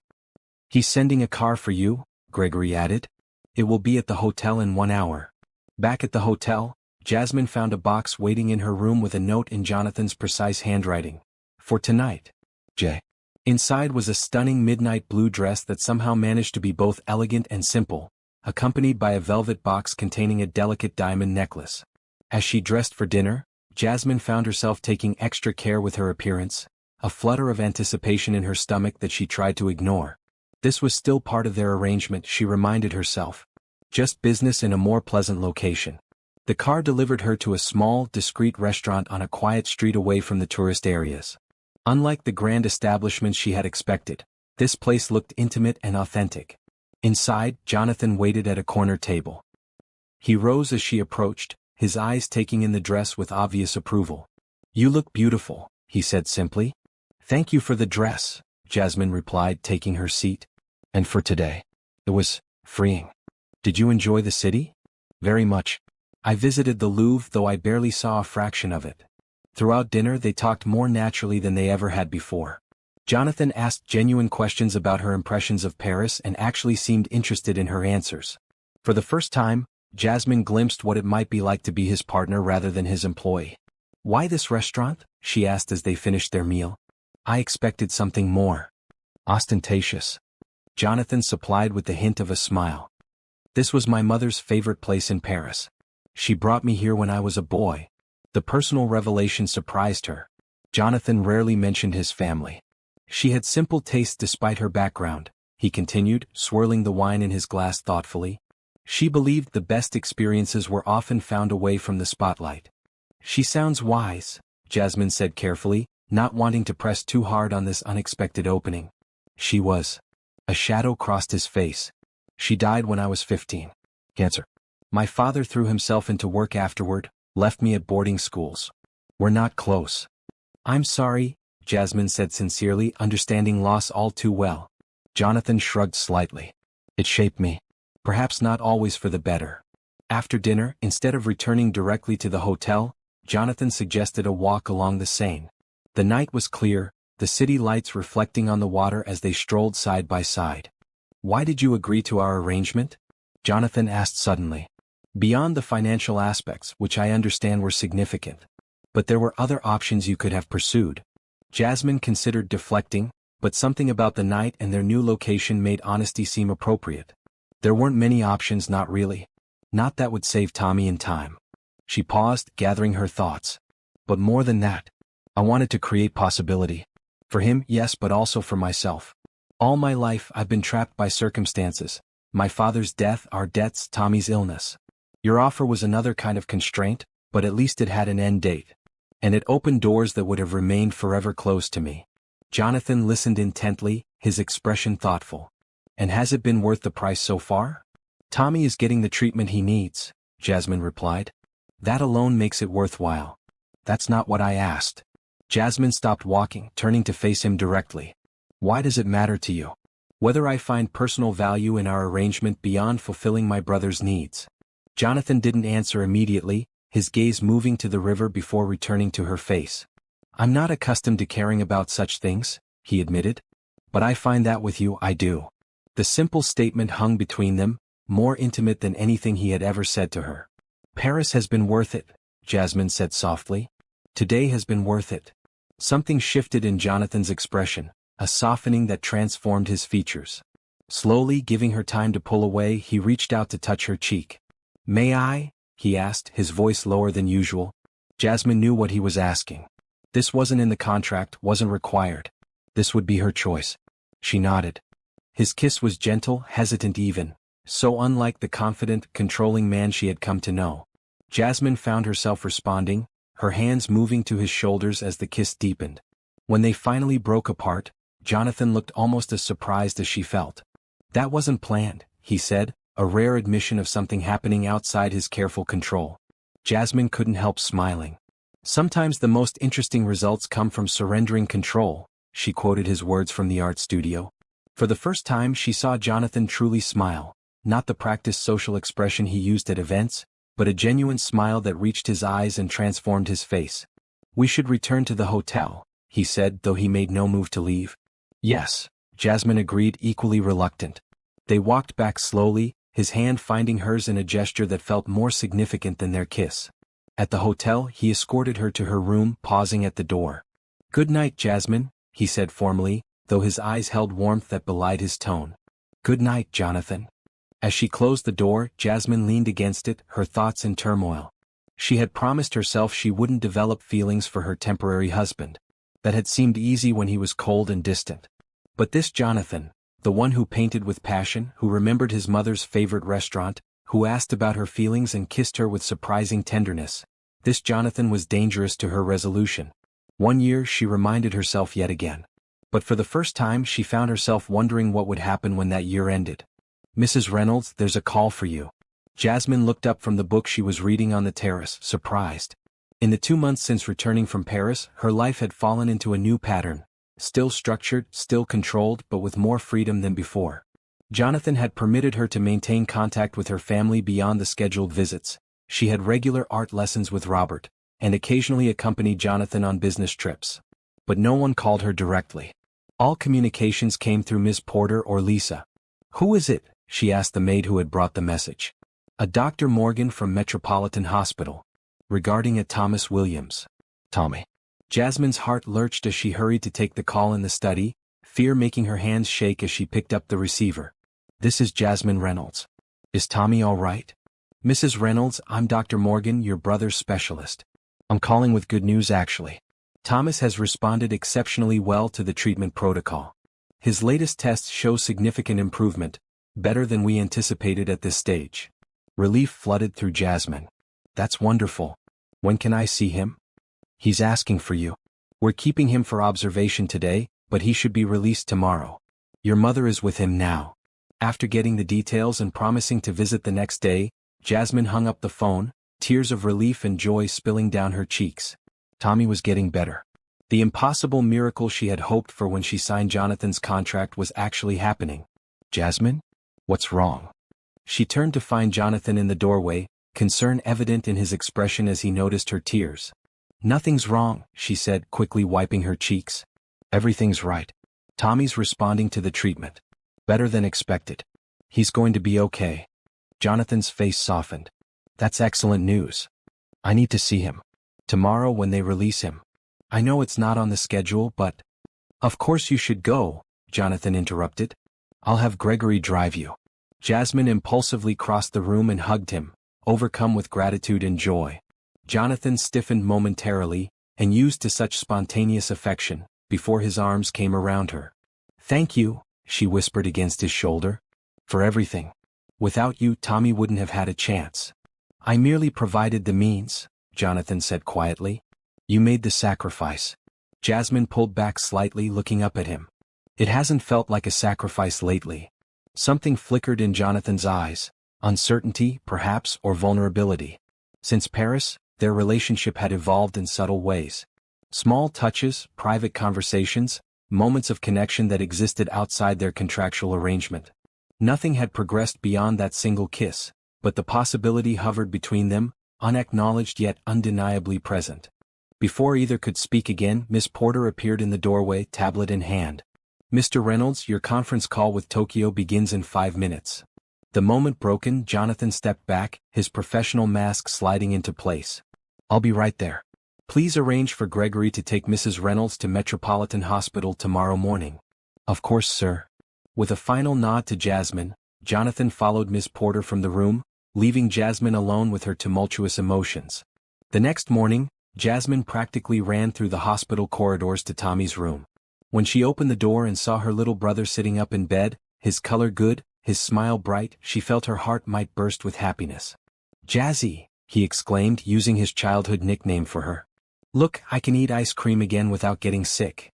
"He's sending a car for you," Gregory added. "It will be at the hotel in 1 hour." Back at the hotel, Jasmine found a box waiting in her room with a note in Jonathan's precise handwriting. "For tonight, J." Inside was a stunning midnight blue dress that somehow managed to be both elegant and simple, accompanied by a velvet box containing a delicate diamond necklace. As she dressed for dinner, Jasmine found herself taking extra care with her appearance, a flutter of anticipation in her stomach that she tried to ignore. This was still part of their arrangement, she reminded herself. Just business in a more pleasant location. The car delivered her to a small, discreet restaurant on a quiet street away from the tourist areas. Unlike the grand establishments she had expected, this place looked intimate and authentic. Inside, Jonathan waited at a corner table. He rose as she approached, his eyes taking in the dress with obvious approval. "You look beautiful," he said simply. "Thank you for the dress," Jasmine replied, taking her seat. "And for today. It was freeing. Did you enjoy the city?" "Very much. I visited the Louvre, though I barely saw a fraction of it." Throughout dinner they talked more naturally than they ever had before. Jonathan asked genuine questions about her impressions of Paris and actually seemed interested in her answers. For the first time, Jasmine glimpsed what it might be like to be his partner rather than his employee. "Why this restaurant?" she asked as they finished their meal. "I expected something more ostentatious." Jonathan supplied with the hint of a smile. "This was my mother's favorite place in Paris. She brought me here when I was a boy." The personal revelation surprised her. Jonathan rarely mentioned his family. "She had simple tastes despite her background," he continued, swirling the wine in his glass thoughtfully. "She believed the best experiences were often found away from the spotlight." "She sounds wise," Jasmine said carefully, not wanting to press too hard on this unexpected opening. "She was." A shadow crossed his face. "She died when I was 15. Cancer. My father threw himself into work afterward, left me at boarding schools. We're not close." "I'm sorry," Jasmine said sincerely, understanding loss all too well. Jonathan shrugged slightly. "It shaped me. Perhaps not always for the better." After dinner, instead of returning directly to the hotel, Jonathan suggested a walk along the Seine. The night was clear, the city lights reflecting on the water as they strolled side by side. "Why did you agree to our arrangement?" Jonathan asked suddenly. "Beyond the financial aspects, which I understand were significant. But there were other options you could have pursued." Jasmine considered deflecting, but something about the night and their new location made honesty seem appropriate. "There weren't many options, not really. Not that would save Tommy in time." She paused, gathering her thoughts. "But more than that. I wanted to create possibility. For him, yes, but also for myself. All my life I've been trapped by circumstances. My father's death, our debts, Tommy's illness. Your offer was another kind of constraint, but at least it had an end date. And it opened doors that would have remained forever closed to me." Jonathan listened intently, his expression thoughtful. "And has it been worth the price so far?" "Tommy is getting the treatment he needs," Jasmine replied. "That alone makes it worthwhile." "That's not what I asked." Jasmine stopped walking, turning to face him directly. "Why does it matter to you? Whether I find personal value in our arrangement beyond fulfilling my brother's needs?" Jonathan didn't answer immediately, his gaze moving to the river before returning to her face. "I'm not accustomed to caring about such things," he admitted. "But I find that with you I do." The simple statement hung between them, more intimate than anything he had ever said to her. "Paris has been worth it," Jasmine said softly. "Today has been worth it." Something shifted in Jonathan's expression, a softening that transformed his features. Slowly, giving her time to pull away, he reached out to touch her cheek. "May I?" he asked, his voice lower than usual. Jasmine knew what he was asking. This wasn't in the contract, wasn't required. This would be her choice. She nodded. His kiss was gentle, hesitant even, so unlike the confident, controlling man she had come to know. Jasmine found herself responding, her hands moving to his shoulders as the kiss deepened. When they finally broke apart, Jonathan looked almost as surprised as she felt. "That wasn't planned," he said, a rare admission of something happening outside his careful control. Jasmine couldn't help smiling. "Sometimes the most interesting results come from surrendering control," she quoted his words from the art studio. For the first time she saw Jonathan truly smile, not the practiced social expression he used at events, but a genuine smile that reached his eyes and transformed his face. "We should return to the hotel," he said, though he made no move to leave. "Yes," Jasmine agreed, equally reluctant. They walked back slowly, his hand finding hers in a gesture that felt more significant than their kiss. At the hotel, he escorted her to her room, pausing at the door. "Good night, Jasmine," he said formally, though his eyes held warmth that belied his tone. "Good night, Jonathan." As she closed the door, Jasmine leaned against it, her thoughts in turmoil. She had promised herself she wouldn't develop feelings for her temporary husband. That had seemed easy when he was cold and distant. But this Jonathan, the one who painted with passion, who remembered his mother's favorite restaurant, who asked about her feelings and kissed her with surprising tenderness, this Jonathan was dangerous to her resolution. One year, she reminded herself yet again. But for the first time she found herself wondering what would happen when that year ended. "Mrs. Reynolds, there's a call for you." Jasmine looked up from the book she was reading on the terrace, surprised. In the 2 months since returning from Paris, her life had fallen into a new pattern. Still structured, still controlled, but with more freedom than before. Jonathan had permitted her to maintain contact with her family beyond the scheduled visits. She had regular art lessons with Robert, and occasionally accompanied Jonathan on business trips. But no one called her directly. All communications came through Miss Porter or Lisa. "Who is it?" she asked the maid who had brought the message. "A Dr. Morgan from Metropolitan Hospital. Regarding a Thomas Williams." "Tommy." Jasmine's heart lurched as she hurried to take the call in the study, fear making her hands shake as she picked up the receiver. "This is Jasmine Reynolds. Is Tommy all right?" "Mrs. Reynolds, I'm Dr. Morgan, your brother's specialist. I'm calling with good news actually. Thomas has responded exceptionally well to the treatment protocol. His latest tests show significant improvement, better than we anticipated at this stage." Relief flooded through Jasmine. "That's wonderful. When can I see him?" "He's asking for you. We're keeping him for observation today, but he should be released tomorrow. Your mother is with him now." After getting the details and promising to visit the next day, Jasmine hung up the phone, tears of relief and joy spilling down her cheeks. Tommy was getting better. The impossible miracle she had hoped for when she signed Jonathan's contract was actually happening. "Jasmine? What's wrong?" She turned to find Jonathan in the doorway, concern evident in his expression as he noticed her tears. "Nothing's wrong," she said, quickly wiping her cheeks. Everything's right. Tommy's responding to the treatment. Better than expected. He's going to be okay. Jonathan's face softened. That's excellent news. I need to see him. Tomorrow when they release him. I know it's not on the schedule, but... Of course you should go, Jonathan interrupted. I'll have Gregory drive you. Jasmine impulsively crossed the room and hugged him, overcome with gratitude and joy. Jonathan stiffened momentarily, and used to such spontaneous affection, before his arms came around her. Thank you, she whispered against his shoulder. For everything. Without you, Tommy wouldn't have had a chance. I merely provided the means, Jonathan said quietly. You made the sacrifice. Jasmine pulled back slightly, looking up at him. It hasn't felt like a sacrifice lately. Something flickered in Jonathan's eyes, uncertainty, perhaps, or vulnerability. Since Paris, their relationship had evolved in subtle ways. Small touches, private conversations, moments of connection that existed outside their contractual arrangement. Nothing had progressed beyond that single kiss, but the possibility hovered between them, unacknowledged yet undeniably present. Before either could speak again, Miss Porter appeared in the doorway, tablet in hand. Mr. Reynolds, your conference call with Tokyo begins in 5 minutes. The moment broken, Jonathan stepped back, his professional mask sliding into place. I'll be right there. Please arrange for Gregory to take Mrs. Reynolds to Metropolitan Hospital tomorrow morning. Of course, sir. With a final nod to Jasmine, Jonathan followed Miss Porter from the room, leaving Jasmine alone with her tumultuous emotions. The next morning, Jasmine practically ran through the hospital corridors to Tommy's room. When she opened the door and saw her little brother sitting up in bed, his color good, his smile bright, she felt her heart might burst with happiness. Jazzy, he exclaimed, using his childhood nickname for her. Look, I can eat ice cream again without getting sick.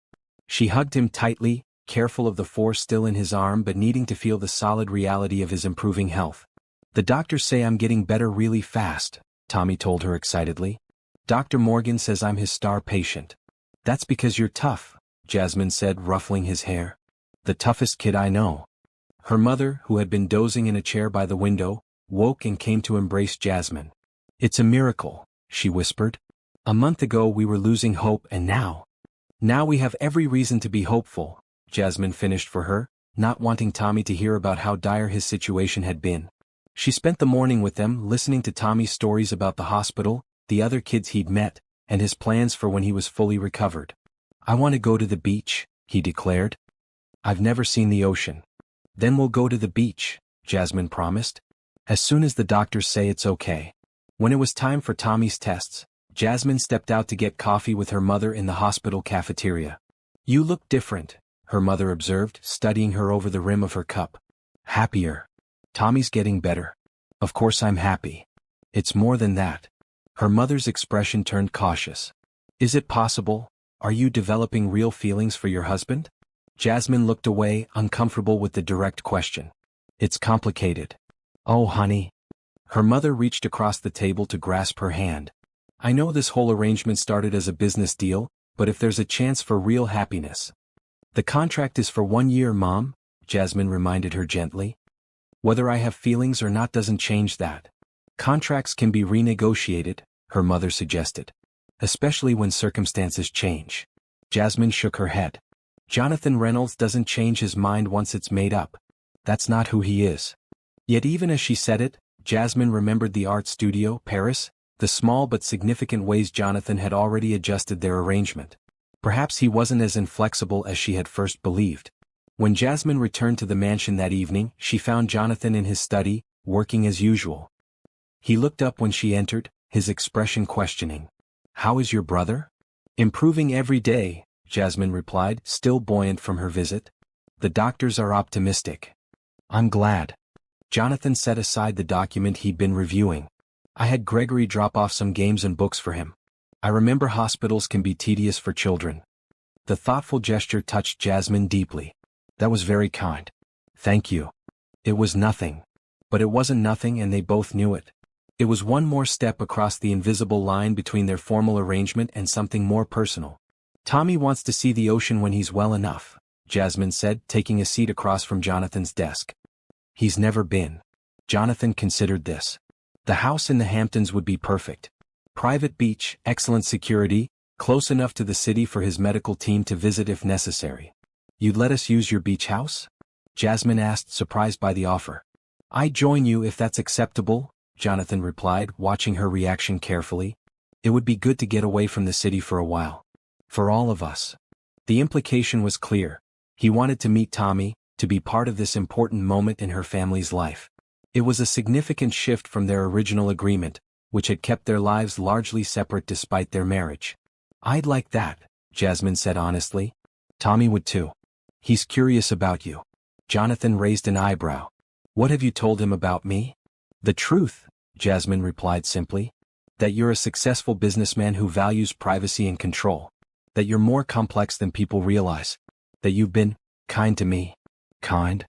She hugged him tightly, careful of the force still in his arm but needing to feel the solid reality of his improving health. The doctors say I'm getting better really fast, Tommy told her excitedly. Dr. Morgan says I'm his star patient. That's because you're tough, Jasmine said, ruffling his hair. The toughest kid I know. Her mother, who had been dozing in a chair by the window, woke and came to embrace Jasmine. It's a miracle, she whispered. A month ago we were losing hope and now we have every reason to be hopeful, Jasmine finished for her, not wanting Tommy to hear about how dire his situation had been. She spent the morning with them, listening to Tommy's stories about the hospital, the other kids he'd met, and his plans for when he was fully recovered. I want to go to the beach, he declared. I've never seen the ocean. Then we'll go to the beach, Jasmine promised. As soon as the doctors say it's okay. When it was time for Tommy's tests, Jasmine stepped out to get coffee with her mother in the hospital cafeteria. You look different, her mother observed, studying her over the rim of her cup. Happier. Tommy's getting better. Of course I'm happy. It's more than that. Her mother's expression turned cautious. Is it possible? Are you developing real feelings for your husband? Jasmine looked away, uncomfortable with the direct question. It's complicated. Oh, honey. Her mother reached across the table to grasp her hand. I know this whole arrangement started as a business deal, but if there's a chance for real happiness. The contract is for 1 year, Mom, Jasmine reminded her gently. Whether I have feelings or not doesn't change that. Contracts can be renegotiated, her mother suggested. Especially when circumstances change. Jasmine shook her head. Jonathan Reynolds doesn't change his mind once it's made up. That's not who he is. Yet even as she said it, Jasmine remembered the art studio, Paris, the small but significant ways Jonathan had already adjusted their arrangement. Perhaps he wasn't as inflexible as she had first believed. When Jasmine returned to the mansion that evening, she found Jonathan in his study, working as usual. He looked up when she entered, his expression questioning. How is your brother? Improving every day, Jasmine replied, still buoyant from her visit. The doctors are optimistic. I'm glad. Jonathan set aside the document he'd been reviewing. I had Gregory drop off some games and books for him. I remember hospitals can be tedious for children. The thoughtful gesture touched Jasmine deeply. That was very kind. Thank you. It was nothing. But it wasn't nothing and they both knew it. It was one more step across the invisible line between their formal arrangement and something more personal. Tommy wants to see the ocean when he's well enough, Jasmine said, taking a seat across from Jonathan's desk. He's never been. Jonathan considered this. The house in the Hamptons would be perfect. Private beach, excellent security, Close enough to the city for his medical team to visit if necessary. You'd let us use your beach house? Jasmine asked, surprised by the offer. I'd join you if that's acceptable, Jonathan replied, watching her reaction carefully. It would be good to get away from the city for a while. For all of us. The implication was clear. He wanted to meet Tommy, to be part of this important moment in her family's life. It was a significant shift from their original agreement, which had kept their lives largely separate despite their marriage. I'd like that, Jasmine said honestly. Tommy would too. He's curious about you. Jonathan raised an eyebrow. What have you told him about me? The truth, Jasmine replied simply. That you're a successful businessman who values privacy and control. That you're more complex than people realize. That you've been kind to me. Kind?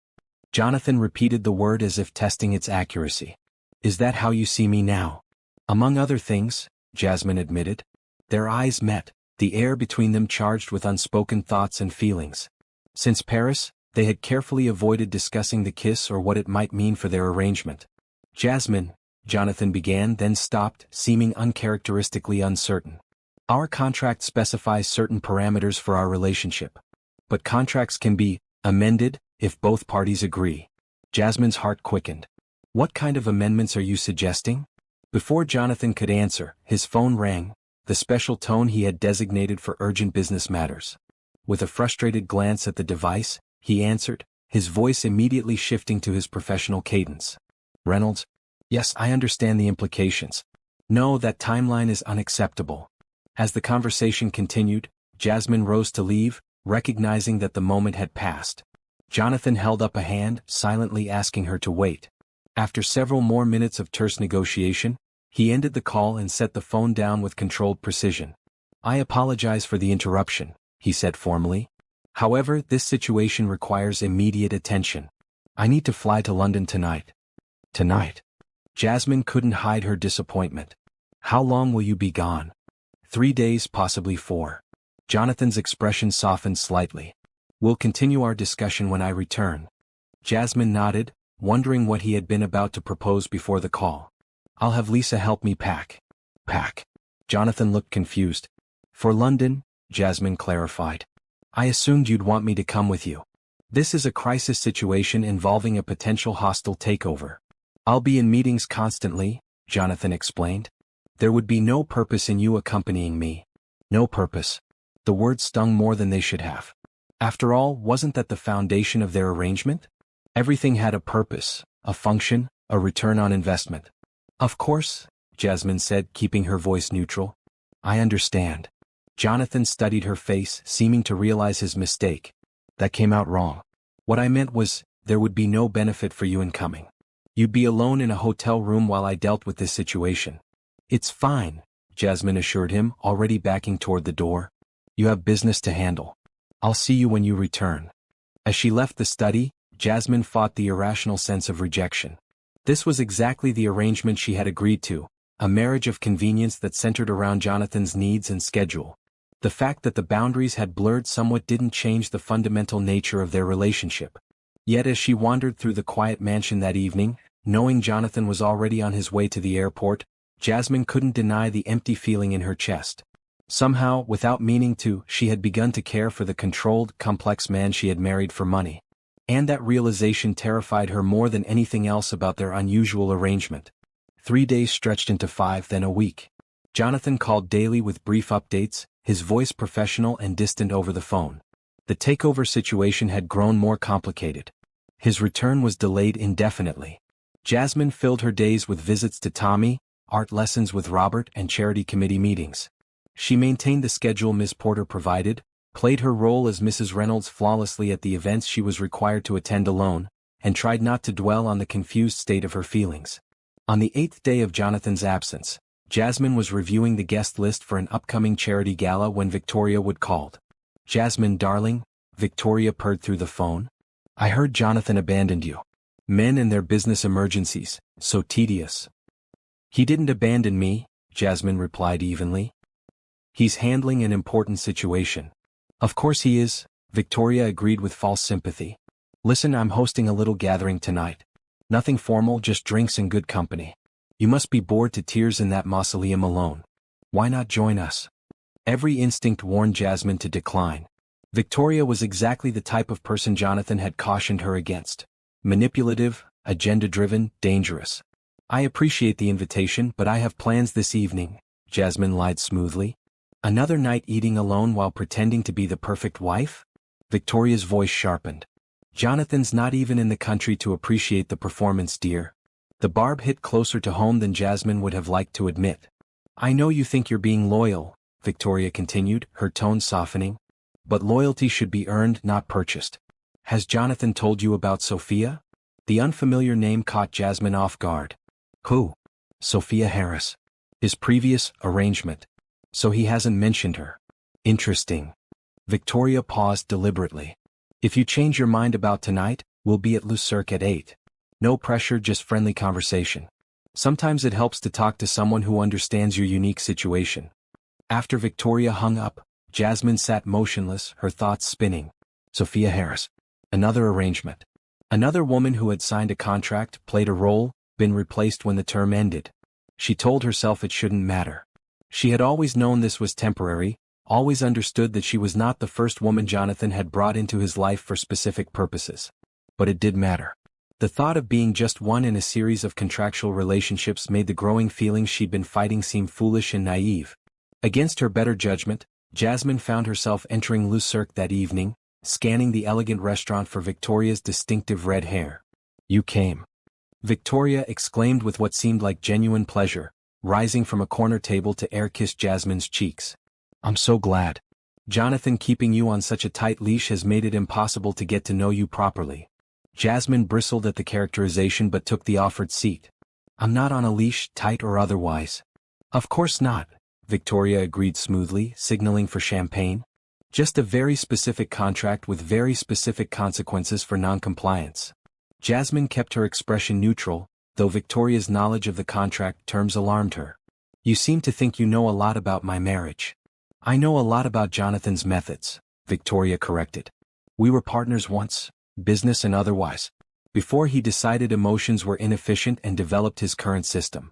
Jonathan repeated the word as if testing its accuracy. Is that how you see me now? Among other things, Jasmine admitted. Their eyes met, the air between them charged with unspoken thoughts and feelings. Since Paris, they had carefully avoided discussing the kiss or what it might mean for their arrangement. Jasmine, Jonathan began, then stopped, seeming uncharacteristically uncertain. Our contract specifies certain parameters for our relationship. But contracts can be amended if both parties agree. Jasmine's heart quickened. What kind of amendments are you suggesting? Before Jonathan could answer, his phone rang, the special tone he had designated for urgent business matters. With a frustrated glance at the device, he answered, his voice immediately shifting to his professional cadence. Reynolds? Yes, I understand the implications. No, that timeline is unacceptable. As the conversation continued, Jasmine rose to leave, recognizing that the moment had passed. Jonathan held up a hand, silently asking her to wait. After several more minutes of terse negotiation, he ended the call and set the phone down with controlled precision. I apologize for the interruption, he said formally. However, this situation requires immediate attention. I need to fly to London tonight. Tonight? Jasmine couldn't hide her disappointment. How long will you be gone? 3 days, possibly 4. Jonathan's expression softened slightly. We'll continue our discussion when I return. Jasmine nodded, wondering what he had been about to propose before the call. I'll have Lisa help me pack. Pack? Jonathan looked confused. For London, Jasmine clarified. I assumed you'd want me to come with you. This is a crisis situation involving a potential hostile takeover. I'll be in meetings constantly, Jonathan explained. There would be no purpose in you accompanying me. No purpose. The words stung more than they should have. After all, wasn't that the foundation of their arrangement? Everything had a purpose, a function, a return on investment. Of course, Jasmine said, keeping her voice neutral. I understand. Jonathan studied her face, seeming to realize his mistake. That came out wrong. What I meant was, there would be no benefit for you in coming. You'd be alone in a hotel room while I dealt with this situation. It's fine, Jasmine assured him, already backing toward the door. You have business to handle. I'll see you when you return. As she left the study, Jasmine fought the irrational sense of rejection. This was exactly the arrangement she had agreed to, a marriage of convenience that centered around Jonathan's needs and schedule. The fact that the boundaries had blurred somewhat didn't change the fundamental nature of their relationship. Yet as she wandered through the quiet mansion that evening, knowing Jonathan was already on his way to the airport, Jasmine couldn't deny the empty feeling in her chest. Somehow, without meaning to, she had begun to care for the controlled, complex man she had married for money. And that realization terrified her more than anything else about their unusual arrangement. 3 days stretched into 5, then a week. Jonathan called daily with brief updates, his voice professional and distant over the phone. The takeover situation had grown more complicated. His return was delayed indefinitely. Jasmine filled her days with visits to Tommy, art lessons with Robert, and charity committee meetings. She maintained the schedule Miss Porter provided, played her role as Mrs. Reynolds flawlessly at the events she was required to attend alone, and tried not to dwell on the confused state of her feelings. On the 8th day of Jonathan's absence, Jasmine was reviewing the guest list for an upcoming charity gala when Victoria Wood called. Jasmine, darling, Victoria purred through the phone. I heard Jonathan abandoned you. Men and their business emergencies, so tedious. He didn't abandon me, Jasmine replied evenly. He's handling an important situation. Of course he is, Victoria agreed with false sympathy. Listen, I'm hosting a little gathering tonight. Nothing formal, just drinks and good company. You must be bored to tears in that mausoleum alone. Why not join us? Every instinct warned Jasmine to decline. Victoria was exactly the type of person Jonathan had cautioned her against. Manipulative, agenda-driven, dangerous. I appreciate the invitation, but I have plans this evening, Jasmine lied smoothly. Another night eating alone while pretending to be the perfect wife? Victoria's voice sharpened. Jonathan's not even in the country to appreciate the performance, dear. The barb hit closer to home than Jasmine would have liked to admit. I know you think you're being loyal, Victoria continued, her tone softening. But loyalty should be earned, not purchased. Has Jonathan told you about Sophia? The unfamiliar name caught Jasmine off guard. Who? Sophia Harris. His previous arrangement. So he hasn't mentioned her. Interesting. Victoria paused deliberately. If you change your mind about tonight, we'll be at Le Cirque at 8. No pressure, just friendly conversation. Sometimes it helps to talk to someone who understands your unique situation. After Victoria hung up, Jasmine sat motionless, her thoughts spinning. Sophia Harris. Another arrangement. Another woman who had signed a contract, played a role, been replaced when the term ended. She told herself it shouldn't matter. She had always known this was temporary, always understood that she was not the first woman Jonathan had brought into his life for specific purposes. But it did matter. The thought of being just one in a series of contractual relationships made the growing feelings she'd been fighting seem foolish and naive. Against her better judgment, Jasmine found herself entering Le Cirque that evening, scanning the elegant restaurant for Victoria's distinctive red hair. You came. Victoria exclaimed with what seemed like genuine pleasure, rising from a corner table to air-kiss Jasmine's cheeks. I'm so glad. Jonathan keeping you on such a tight leash has made it impossible to get to know you properly. Jasmine bristled at the characterization but took the offered seat. I'm not on a leash, tight or otherwise. Of course not, Victoria agreed smoothly, signaling for champagne. Just a very specific contract with very specific consequences for non-compliance. Jasmine kept her expression neutral, though Victoria's knowledge of the contract terms alarmed her. You seem to think you know a lot about my marriage. I know a lot about Jonathan's methods, Victoria corrected. We were partners once, business and otherwise, before he decided emotions were inefficient and developed his current system.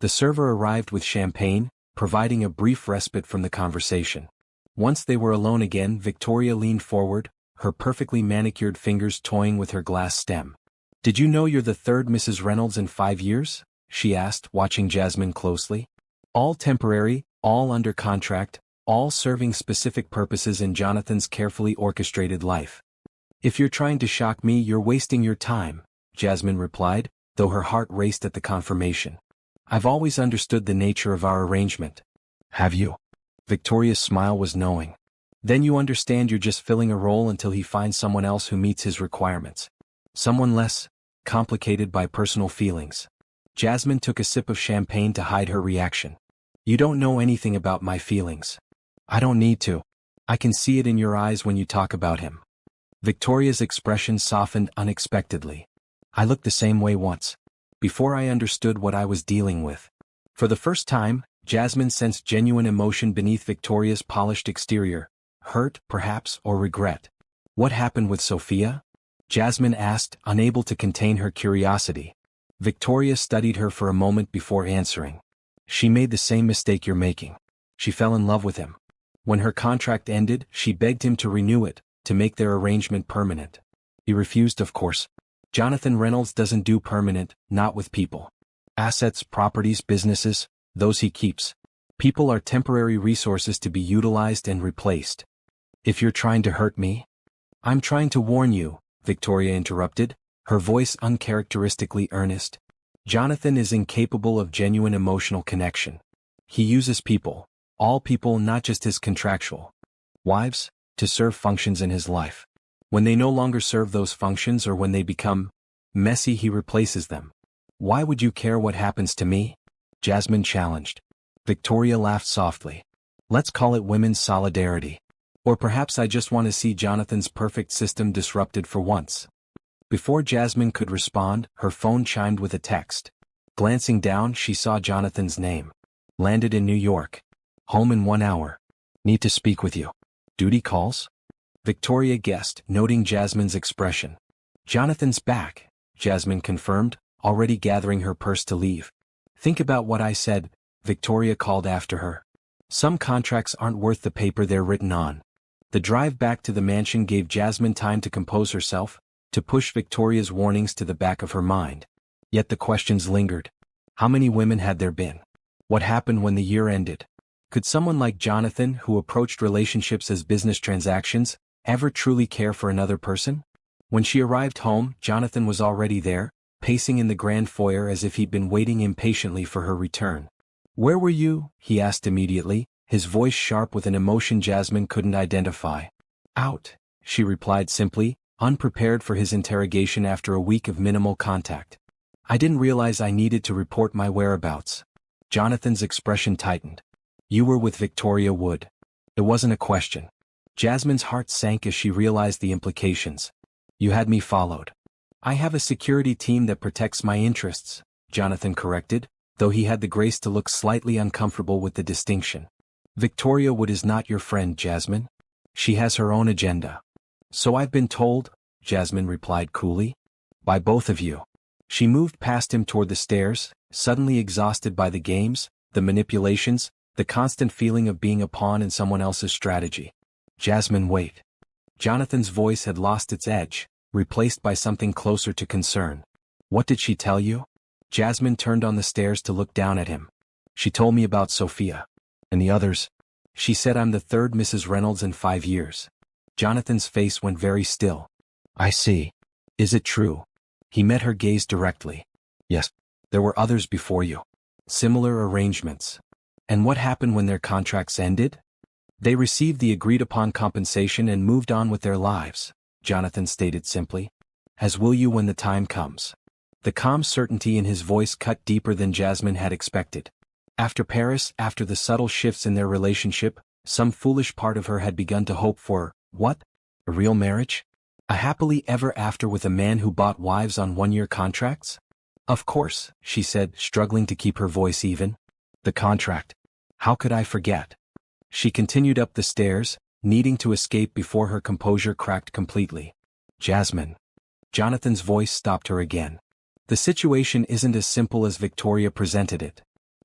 The server arrived with champagne, providing a brief respite from the conversation. Once they were alone again, Victoria leaned forward, her perfectly manicured fingers toying with her glass stem. Did you know you're the third Mrs. Reynolds in 5 years? She asked, watching Jasmine closely. All temporary, all under contract, all serving specific purposes in Jonathan's carefully orchestrated life. If you're trying to shock me, you're wasting your time, Jasmine replied, though her heart raced at the confirmation. I've always understood the nature of our arrangement. Have you? Victoria's smile was knowing. Then you understand you're just filling a role until he finds someone else who meets his requirements. Someone less complicated by personal feelings. Jasmine took a sip of champagne to hide her reaction. You don't know anything about my feelings. I don't need to. I can see it in your eyes when you talk about him. Victoria's expression softened unexpectedly. I looked the same way once, before I understood what I was dealing with. For the first time, Jasmine sensed genuine emotion beneath Victoria's polished exterior, hurt, perhaps, or regret. What happened with Sophia? Jasmine asked, unable to contain her curiosity. Victoria studied her for a moment before answering. She made the same mistake you're making. She fell in love with him. When her contract ended, she begged him to renew it, to make their arrangement permanent. He refused, of course. Jonathan Reynolds doesn't do permanent, not with people. Assets, properties, businesses, those he keeps. People are temporary resources to be utilized and replaced. If you're trying to hurt me, I'm trying to warn you, Victoria interrupted, her voice uncharacteristically earnest. Jonathan is incapable of genuine emotional connection. He uses people, all people, not just his contractual wives, to serve functions in his life. When they no longer serve those functions or when they become messy, he replaces them. Why would you care what happens to me? Jasmine challenged. Victoria laughed softly. Let's call it women's solidarity. Or perhaps I just want to see Jonathan's perfect system disrupted for once. Before Jasmine could respond, her phone chimed with a text. Glancing down, she saw Jonathan's name. Landed in New York. Home in 1 hour. Need to speak with you. Duty calls? Victoria guessed, noting Jasmine's expression. Jonathan's back, Jasmine confirmed, already gathering her purse to leave. Think about what I said, Victoria called after her. Some contracts aren't worth the paper they're written on. The drive back to the mansion gave Jasmine time to compose herself, to push Victoria's warnings to the back of her mind. Yet the questions lingered. How many women had there been? What happened when the year ended? Could someone like Jonathan, who approached relationships as business transactions, ever truly care for another person? When she arrived home, Jonathan was already there, pacing in the grand foyer as if he'd been waiting impatiently for her return. "Where were you?" he asked immediately, his voice sharp with an emotion Jasmine couldn't identify. "Out," she replied simply, unprepared for his interrogation after a week of minimal contact. "I didn't realize I needed to report my whereabouts." Jonathan's expression tightened. "You were with Victoria Wood." It wasn't a question. Jasmine's heart sank as she realized the implications. "You had me followed." "I have a security team that protects my interests," Jonathan corrected, though he had the grace to look slightly uncomfortable with the distinction. "Victoria Wood is not your friend, Jasmine. She has her own agenda." "So I've been told," Jasmine replied coolly. "By both of you." She moved past him toward the stairs, suddenly exhausted by the games, the manipulations, the constant feeling of being a pawn in someone else's strategy. "Jasmine, wait." Jonathan's voice had lost its edge, replaced by something closer to concern. "What did she tell you?" Jasmine turned on the stairs to look down at him. "She told me about Sophia. And the others. She said I'm the third Mrs. Reynolds in 5 years. Jonathan's face went very still. "I see. Is it true?" He met her gaze directly. "Yes. There were others before you. Similar arrangements." "And what happened when their contracts ended?" "They received the agreed-upon compensation and moved on with their lives," Jonathan stated simply. "As will you when the time comes." The calm certainty in his voice cut deeper than Jasmine had expected. After Paris, after the subtle shifts in their relationship, some foolish part of her had begun to hope for, what? A real marriage? A happily ever after with a man who bought wives on 1-year contracts? "Of course," she said, struggling to keep her voice even. "The contract. How could I forget?" She continued up the stairs, needing to escape before her composure cracked completely. "Jasmine." Jonathan's voice stopped her again. "The situation isn't as simple as Victoria presented it."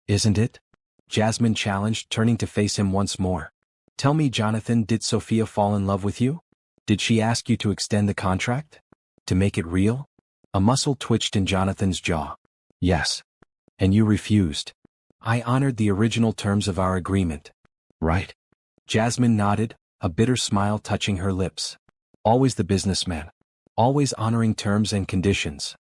"Isn't it?" Jasmine challenged, turning to face him once more. "Tell me, Jonathan, did Sophia fall in love with you? Did she ask you to extend the contract? To make it real?" A muscle twitched in Jonathan's jaw. "Yes." "And you refused." "I honored the original terms of our agreement." "Right." Jasmine nodded, a bitter smile touching her lips. "Always the businessman. Always honoring terms and conditions."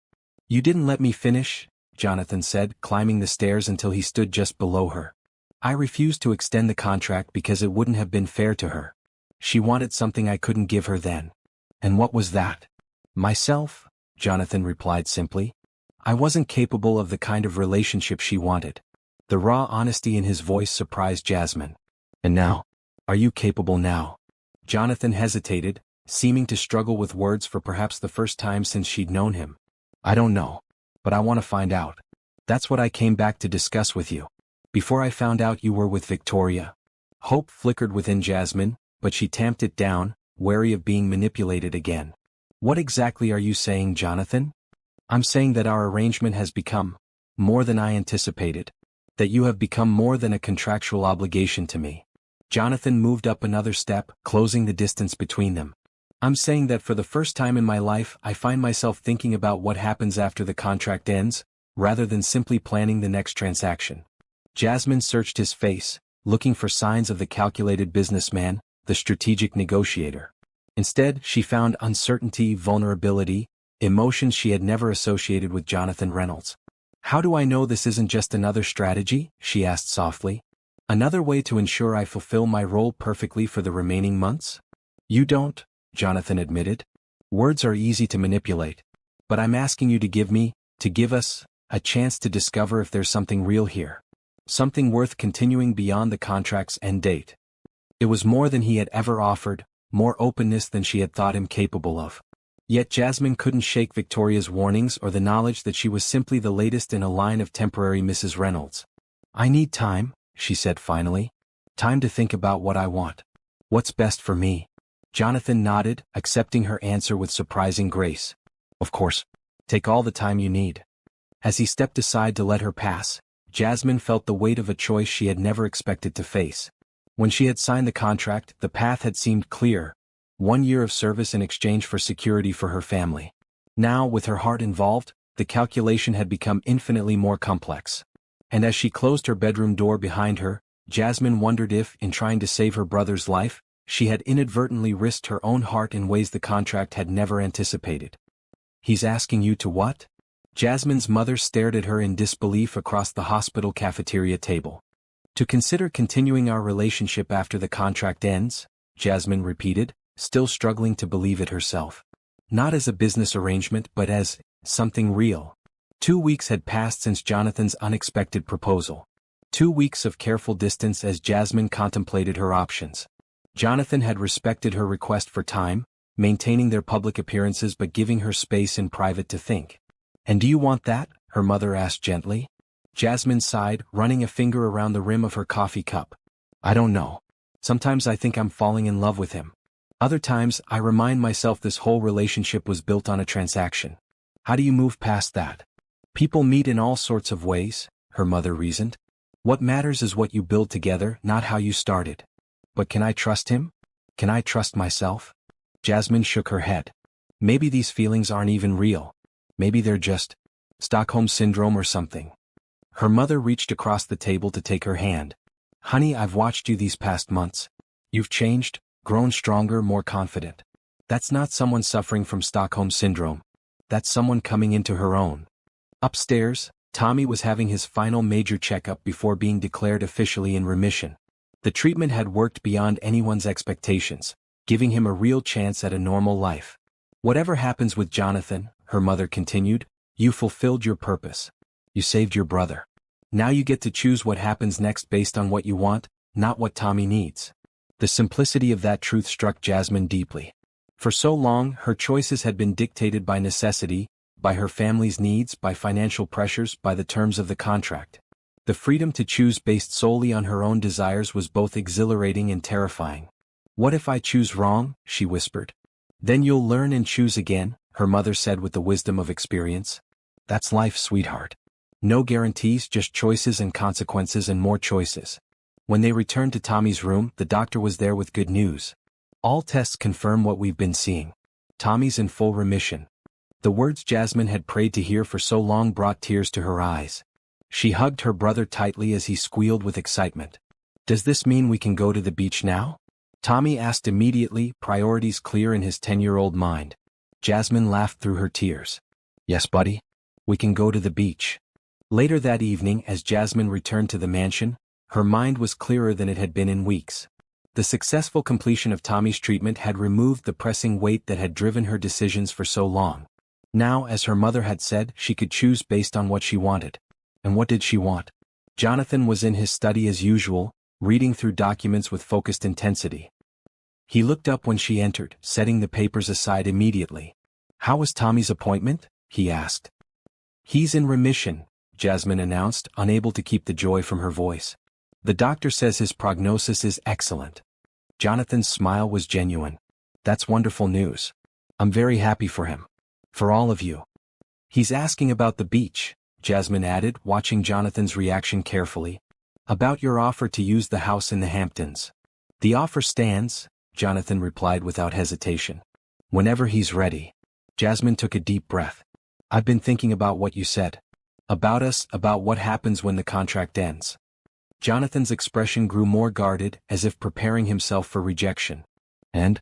"You didn't let me finish," Jonathan said, climbing the stairs until he stood just below her. "I refused to extend the contract because it wouldn't have been fair to her. She wanted something I couldn't give her then." "And what was that?" "Myself," Jonathan replied simply. "I wasn't capable of the kind of relationship she wanted." The raw honesty in his voice surprised Jasmine. "And now? Are you capable now?" Jonathan hesitated, seeming to struggle with words for perhaps the first time since she'd known him. "I don't know. But I want to find out. That's what I came back to discuss with you. Before I found out you were with Victoria." Hope flickered within Jasmine, but she tamped it down, wary of being manipulated again. "What exactly are you saying, Jonathan?" "I'm saying that our arrangement has become more than I anticipated. That you have become more than a contractual obligation to me." Jonathan moved up another step, closing the distance between them. "I'm saying that for the first time in my life I find myself thinking about what happens after the contract ends, rather than simply planning the next transaction." Jasmine searched his face, looking for signs of the calculated businessman, the strategic negotiator. Instead, she found uncertainty, vulnerability, emotions she had never associated with Jonathan Reynolds. "How do I know this isn't just another strategy?" she asked softly. "Another way to ensure I fulfill my role perfectly for the remaining months?" "You don't," Jonathan admitted. "Words are easy to manipulate. But I'm asking you to give us, a chance to discover if there's something real here. Something worth continuing beyond the contract's end date." It was more than he had ever offered, more openness than she had thought him capable of. Yet Jasmine couldn't shake Victoria's warnings or the knowledge that she was simply the latest in a line of temporary Mrs. Reynolds. "I need time," she said finally. "Time to think about what I want. What's best for me." Jonathan nodded, accepting her answer with surprising grace. "Of course. Take all the time you need." As he stepped aside to let her pass, Jasmine felt the weight of a choice she had never expected to face. When she had signed the contract, the path had seemed clear. 1 year of service in exchange for security for her family. Now, with her heart involved, the calculation had become infinitely more complex. And as she closed her bedroom door behind her, Jasmine wondered if, in trying to save her brother's life, she had inadvertently risked her own heart in ways the contract had never anticipated. "He's asking you to what?" Jasmine's mother stared at her in disbelief across the hospital cafeteria table. "To consider continuing our relationship after the contract ends," Jasmine repeated, still struggling to believe it herself. "Not as a business arrangement but as something real." 2 weeks had passed since Jonathan's unexpected proposal. 2 weeks of careful distance as Jasmine contemplated her options. Jonathan had respected her request for time, maintaining their public appearances but giving her space in private to think. "And do you want that?" her mother asked gently. Jasmine sighed, running a finger around the rim of her coffee cup. "I don't know. Sometimes I think I'm falling in love with him. Other times, I remind myself this whole relationship was built on a transaction. How do you move past that? People meet in all sorts of ways," her mother reasoned. "What matters is what you build together, not how you started." "But can I trust him? Can I trust myself?" Jasmine shook her head. "Maybe these feelings aren't even real. Maybe they're just Stockholm Syndrome or something." Her mother reached across the table to take her hand. "Honey, I've watched you these past months. You've changed, grown stronger, more confident. That's not someone suffering from Stockholm Syndrome. That's someone coming into her own." Upstairs, Tommy was having his final major checkup before being declared officially in remission. The treatment had worked beyond anyone's expectations, giving him a real chance at a normal life. "Whatever happens with Jonathan," her mother continued, "you fulfilled your purpose. You saved your brother. Now you get to choose what happens next based on what you want, not what Tommy needs." The simplicity of that truth struck Jasmine deeply. For so long, her choices had been dictated by necessity, by her family's needs, by financial pressures, by the terms of the contract. The freedom to choose based solely on her own desires was both exhilarating and terrifying. "What if I choose wrong?" she whispered. "Then you'll learn and choose again," her mother said with the wisdom of experience. "That's life, sweetheart. No guarantees, just choices and consequences and more choices." When they returned to Tommy's room, the doctor was there with good news. "All tests confirm what we've been seeing. Tommy's in full remission." The words Jasmine had prayed to hear for so long brought tears to her eyes. She hugged her brother tightly as he squealed with excitement. "Does this mean we can go to the beach now?" Tommy asked immediately, priorities clear in his 10-year-old mind. Jasmine laughed through her tears. "Yes, buddy. We can go to the beach." Later that evening, as Jasmine returned to the mansion, her mind was clearer than it had been in weeks. The successful completion of Tommy's treatment had removed the pressing weight that had driven her decisions for so long. Now, as her mother had said, she could choose based on what she wanted. And what did she want? Jonathan was in his study as usual, reading through documents with focused intensity. He looked up when she entered, setting the papers aside immediately. "How was Tommy's appointment?" he asked. "He's in remission," Jasmine announced, unable to keep the joy from her voice. "The doctor says his prognosis is excellent." Jonathan's smile was genuine. "That's wonderful news. I'm very happy for him. For all of you." "He's asking about the beach," Jasmine added, watching Jonathan's reaction carefully. "About your offer to use the house in the Hamptons." "The offer stands," Jonathan replied without hesitation. "Whenever he's ready." Jasmine took a deep breath. "I've been thinking about what you said. About us, about what happens when the contract ends." Jonathan's expression grew more guarded, as if preparing himself for rejection. "And?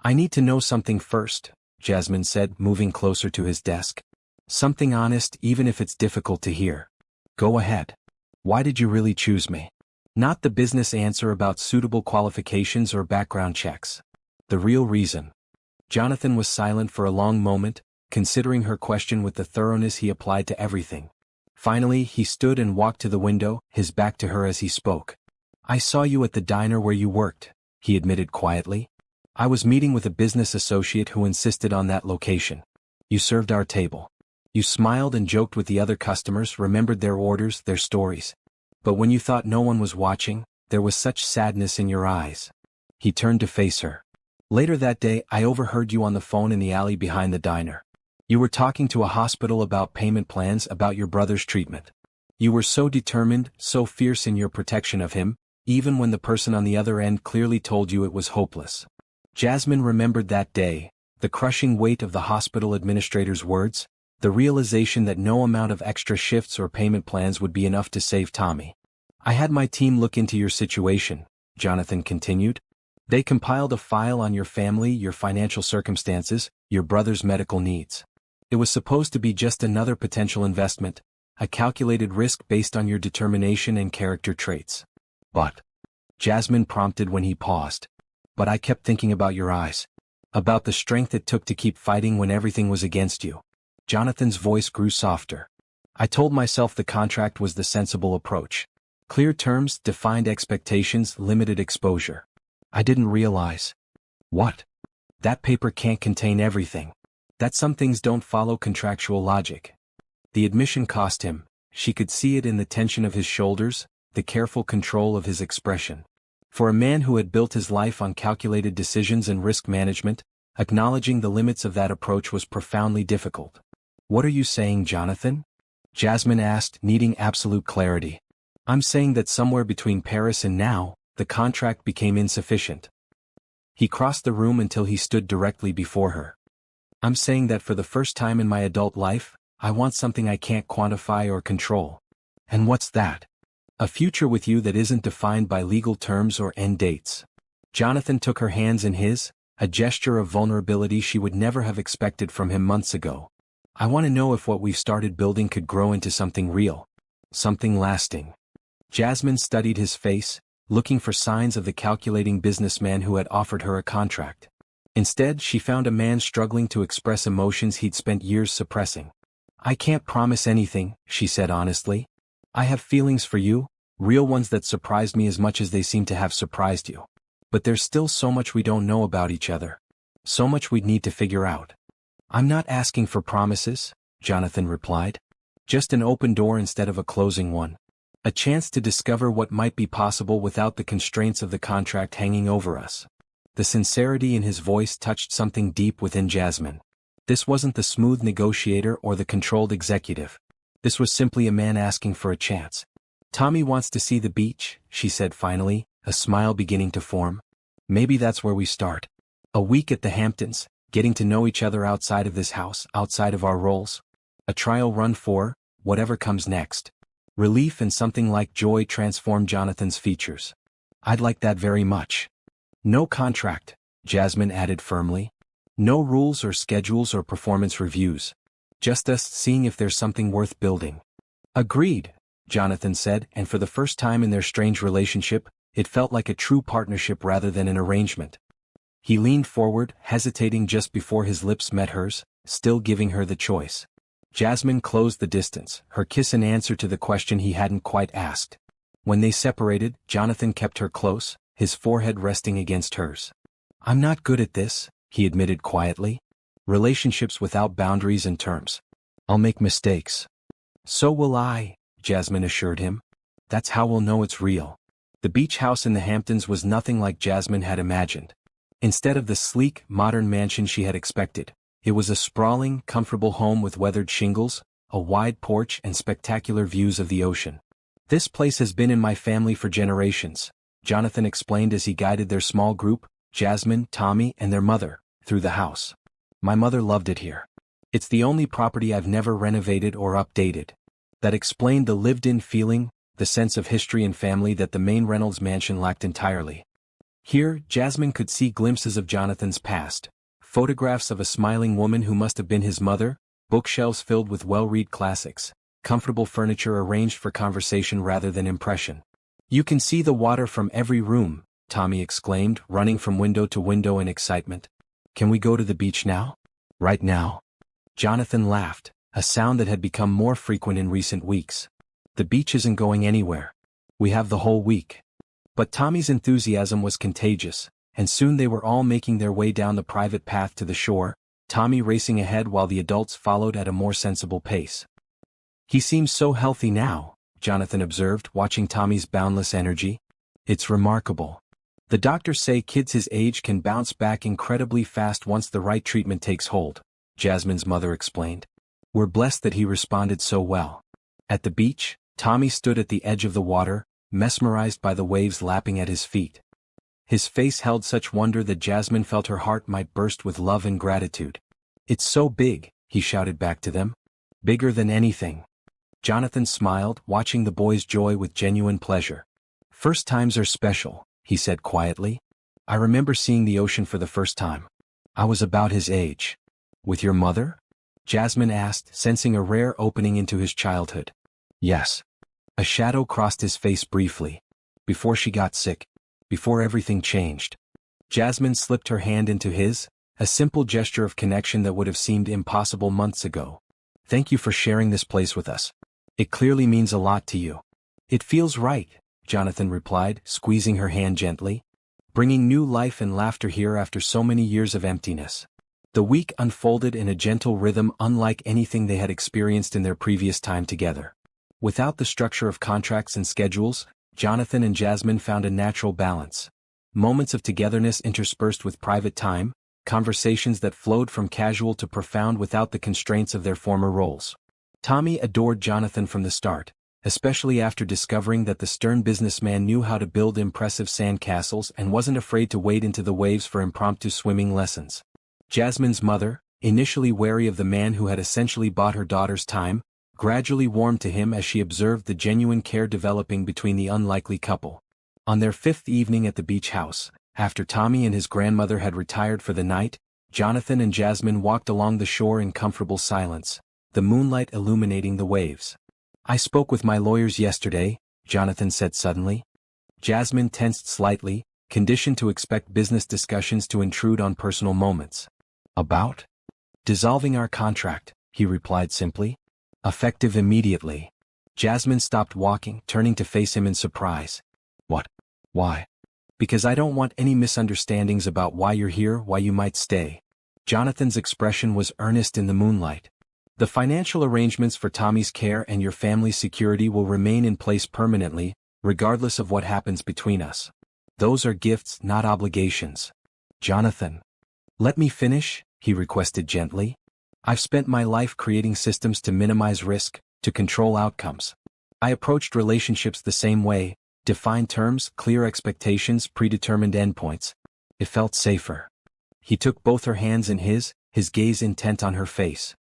I need to know something first," Jasmine said, moving closer to his desk. "Something honest, even if it's difficult to hear." "Go ahead. Why did you really choose me?" Not the business answer about suitable qualifications or background checks. The real reason. Jonathan was silent for a long moment, considering her question with the thoroughness he applied to everything. Finally, he stood and walked to the window, his back to her as he spoke. "I saw you at the diner where you worked," he admitted quietly. "I was meeting with a business associate who insisted on that location. You served our table. You smiled and joked with the other customers, remembered their orders, their stories. But when you thought no one was watching, there was such sadness in your eyes." He turned to face her. "Later that day, I overheard you on the phone in the alley behind the diner. You were talking to a hospital about payment plans, about your brother's treatment. You were so determined, so fierce in your protection of him, even when the person on the other end clearly told you it was hopeless. Jasmine remembered that day, the crushing weight of the hospital administrator's words, the realization that no amount of extra shifts or payment plans would be enough to save Tommy. I had my team look into your situation, Jonathan continued. They compiled a file on your family, your financial circumstances, your brother's medical needs. It was supposed to be just another potential investment, a calculated risk based on your determination and character traits. But, Jasmine prompted when he paused. But I kept thinking about your eyes. About the strength it took to keep fighting when everything was against you. Jonathan's voice grew softer. I told myself the contract was the sensible approach. Clear terms, defined expectations, limited exposure. I didn't realize. What? That paper can't contain everything. That some things don't follow contractual logic. The admission cost him. She could see it in the tension of his shoulders, the careful control of his expression. For a man who had built his life on calculated decisions and risk management, acknowledging the limits of that approach was profoundly difficult. What are you saying, Jonathan? Jasmine asked, needing absolute clarity. I'm saying that somewhere between Paris and now, the contract became insufficient. He crossed the room until he stood directly before her. I'm saying that for the first time in my adult life, I want something I can't quantify or control. And what's that? A future with you that isn't defined by legal terms or end dates. Jonathan took her hands in his, a gesture of vulnerability she would never have expected from him months ago. I want to know if what we've started building could grow into something real. Something lasting. Jasmine studied his face, looking for signs of the calculating businessman who had offered her a contract. Instead, she found a man struggling to express emotions he'd spent years suppressing. I can't promise anything, she said honestly. I have feelings for you, real ones that surprised me as much as they seem to have surprised you. But there's still so much we don't know about each other. So much we'd need to figure out. I'm not asking for promises, Jonathan replied. Just an open door instead of a closing one. A chance to discover what might be possible without the constraints of the contract hanging over us. The sincerity in his voice touched something deep within Jasmine. This wasn't the smooth negotiator or the controlled executive. This was simply a man asking for a chance. Tommy wants to see the beach, she said finally, a smile beginning to form. Maybe that's where we start. A week at the Hamptons, getting to know each other outside of this house, outside of our roles. A trial run for, whatever comes next. Relief and something like joy transformed Jonathan's features. I'd like that very much. No contract, Jasmine added firmly. No rules or schedules or performance reviews. Just us seeing if there's something worth building. Agreed, Jonathan said, and for the first time in their strange relationship, it felt like a true partnership rather than an arrangement. He leaned forward, hesitating just before his lips met hers, still giving her the choice. Jasmine closed the distance, her kiss an answer to the question he hadn't quite asked. When they separated, Jonathan kept her close, his forehead resting against hers. I'm not good at this, he admitted quietly. Relationships without boundaries and terms. I'll make mistakes. So will I, Jasmine assured him. That's how we'll know it's real. The beach house in the Hamptons was nothing like Jasmine had imagined. Instead of the sleek, modern mansion she had expected, it was a sprawling, comfortable home with weathered shingles, a wide porch and spectacular views of the ocean. This place has been in my family for generations, Jonathan explained as he guided their small group, Jasmine, Tommy, and their mother, through the house. My mother loved it here. It's the only property I've never renovated or updated. That explained the lived-in feeling, the sense of history and family that the main Reynolds mansion lacked entirely. Here, Jasmine could see glimpses of Jonathan's past, photographs of a smiling woman who must have been his mother, bookshelves filled with well-read classics, comfortable furniture arranged for conversation rather than impression. You can see the water from every room, Tommy exclaimed, running from window to window in excitement. Can we go to the beach now? Right now? Jonathan laughed, a sound that had become more frequent in recent weeks. The beach isn't going anywhere. We have the whole week. But Tommy's enthusiasm was contagious, and soon they were all making their way down the private path to the shore, Tommy racing ahead while the adults followed at a more sensible pace. He seems so healthy now, Jonathan observed, watching Tommy's boundless energy. It's remarkable. The doctors say kids his age can bounce back incredibly fast once the right treatment takes hold, Jasmine's mother explained. We're blessed that he responded so well. At the beach, Tommy stood at the edge of the water, mesmerized by the waves lapping at his feet. His face held such wonder that Jasmine felt her heart might burst with love and gratitude. "It's so big," he shouted back to them. "Bigger than anything." Jonathan smiled, watching the boy's joy with genuine pleasure. "First times are special," he said quietly. "I remember seeing the ocean for the first time. I was about his age." "With your mother?" Jasmine asked, sensing a rare opening into his childhood. "Yes." A shadow crossed his face briefly. "Before she got sick. Before everything changed." Jasmine slipped her hand into his, a simple gesture of connection that would have seemed impossible months ago. "Thank you for sharing this place with us. It clearly means a lot to you." "It feels right," Jonathan replied, squeezing her hand gently. "Bringing new life and laughter here after so many years of emptiness." The week unfolded in a gentle rhythm unlike anything they had experienced in their previous time together. Without the structure of contracts and schedules, Jonathan and Jasmine found a natural balance. Moments of togetherness interspersed with private time, conversations that flowed from casual to profound without the constraints of their former roles. Tommy adored Jonathan from the start, especially after discovering that the stern businessman knew how to build impressive sandcastles and wasn't afraid to wade into the waves for impromptu swimming lessons. Jasmine's mother, initially wary of the man who had essentially bought her daughter's time, gradually warmed to him as she observed the genuine care developing between the unlikely couple. On their fifth evening at the beach house, after Tommy and his grandmother had retired for the night, Jonathan and Jasmine walked along the shore in comfortable silence, the moonlight illuminating the waves. "I spoke with my lawyers yesterday," Jonathan said suddenly. Jasmine tensed slightly, conditioned to expect business discussions to intrude on personal moments. "About?" "Dissolving our contract," he replied simply. "Effective immediately." Jasmine stopped walking, turning to face him in surprise. "What? Why?" "Because I don't want any misunderstandings about why you're here, why you might stay." Jonathan's expression was earnest in the moonlight. "The financial arrangements for Tommy's care and your family's security will remain in place permanently, regardless of what happens between us. Those are gifts, not obligations." "Jonathan." "Let me finish," he requested gently. "I've spent my life creating systems to minimize risk, to control outcomes. I approached relationships the same way, defined terms, clear expectations, predetermined endpoints. It felt safer." He took both her hands in his gaze intent on her face.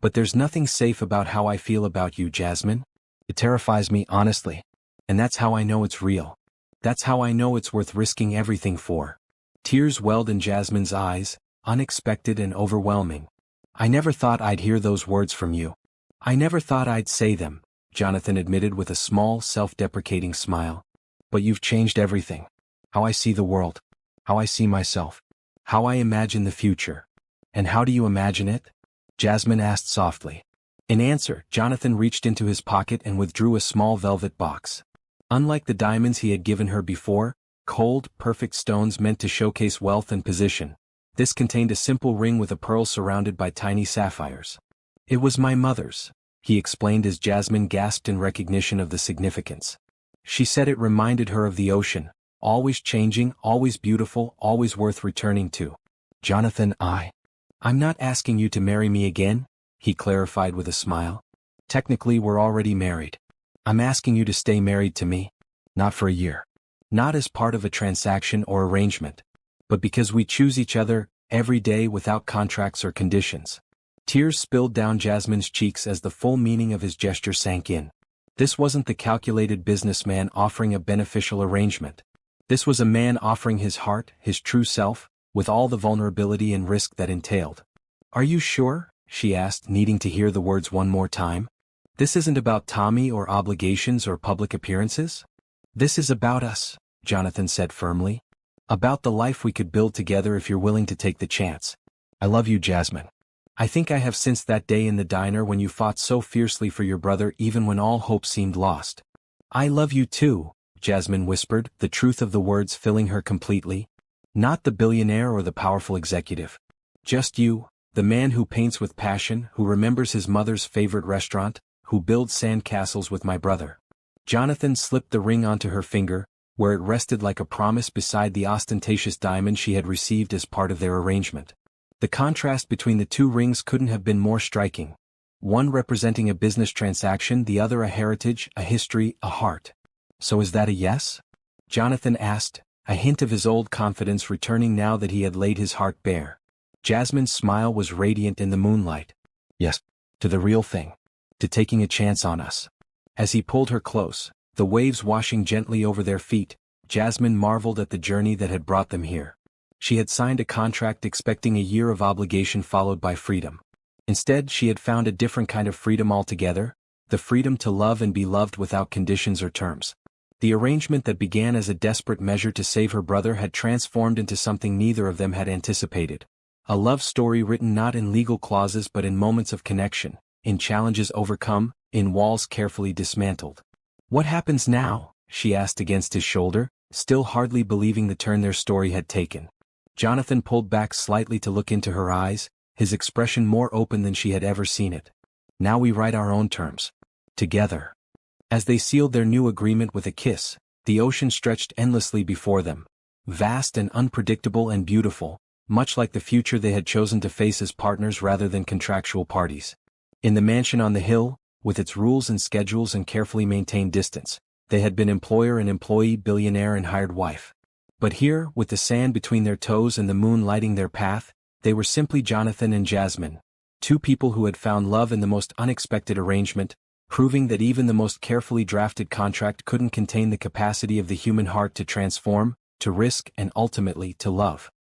"But there's nothing safe about how I feel about you, Jasmine. It terrifies me, honestly. And that's how I know it's real. That's how I know it's worth risking everything for." Tears welled in Jasmine's eyes, unexpected and overwhelming. "I never thought I'd hear those words from you. I never thought I'd say them," Jonathan admitted with a small, self-deprecating smile. "But you've changed everything. How I see the world. How I see myself. How I imagine the future." "And how do you imagine it?" Jasmine asked softly. In answer, Jonathan reached into his pocket and withdrew a small velvet box. Unlike the diamonds he had given her before, cold, perfect stones meant to showcase wealth and position, this contained a simple ring with a pearl surrounded by tiny sapphires. "It was my mother's," he explained as Jasmine gasped in recognition of the significance. "She said it reminded her of the ocean, always changing, always beautiful, always worth returning to." "Jonathan, I'm not asking you to marry me again," he clarified with a smile. "Technically we're already married. I'm asking you to stay married to me. Not for a year. Not as part of a transaction or arrangement. But because we choose each other, every day without contracts or conditions." Tears spilled down Jasmine's cheeks as the full meaning of his gesture sank in. This wasn't the calculated businessman offering a beneficial arrangement. This was a man offering his heart, his true self, with all the vulnerability and risk that entailed. "Are you sure?" she asked, needing to hear the words one more time. "This isn't about Tommy or obligations or public appearances?" "This is about us," Jonathan said firmly. "About the life we could build together if you're willing to take the chance. I love you, Jasmine. I think I have since that day in the diner when you fought so fiercely for your brother even when all hope seemed lost." "I love you too," Jasmine whispered, the truth of the words filling her completely. "Not the billionaire or the powerful executive. Just you, the man who paints with passion, who remembers his mother's favorite restaurant, who builds sandcastles with my brother." Jonathan slipped the ring onto her finger, where it rested like a promise beside the ostentatious diamond she had received as part of their arrangement. The contrast between the two rings couldn't have been more striking. One representing a business transaction, the other a heritage, a history, a heart. "So is that a yes?" Jonathan asked, a hint of his old confidence returning now that he had laid his heart bare. Jasmine's smile was radiant in the moonlight. "Yes. To the real thing. To taking a chance on us." As he pulled her close, the waves washing gently over their feet, Jasmine marveled at the journey that had brought them here. She had signed a contract expecting a year of obligation followed by freedom. Instead, she had found a different kind of freedom altogether, the freedom to love and be loved without conditions or terms. The arrangement that began as a desperate measure to save her brother had transformed into something neither of them had anticipated. A love story written not in legal clauses but in moments of connection, in challenges overcome, in walls carefully dismantled. "What happens now?" she asked against his shoulder, still hardly believing the turn their story had taken. Jonathan pulled back slightly to look into her eyes, his expression more open than she had ever seen it. "Now we write our own terms. Together." As they sealed their new agreement with a kiss, the ocean stretched endlessly before them, vast and unpredictable and beautiful, much like the future they had chosen to face as partners rather than contractual parties. In the mansion on the hill, with its rules and schedules and carefully maintained distance, they had been employer and employee, billionaire and hired wife. But here, with the sand between their toes and the moon lighting their path, they were simply Jonathan and Jasmine, two people who had found love in the most unexpected arrangement, proving that even the most carefully drafted contract couldn't contain the capacity of the human heart to transform, to risk and ultimately to love.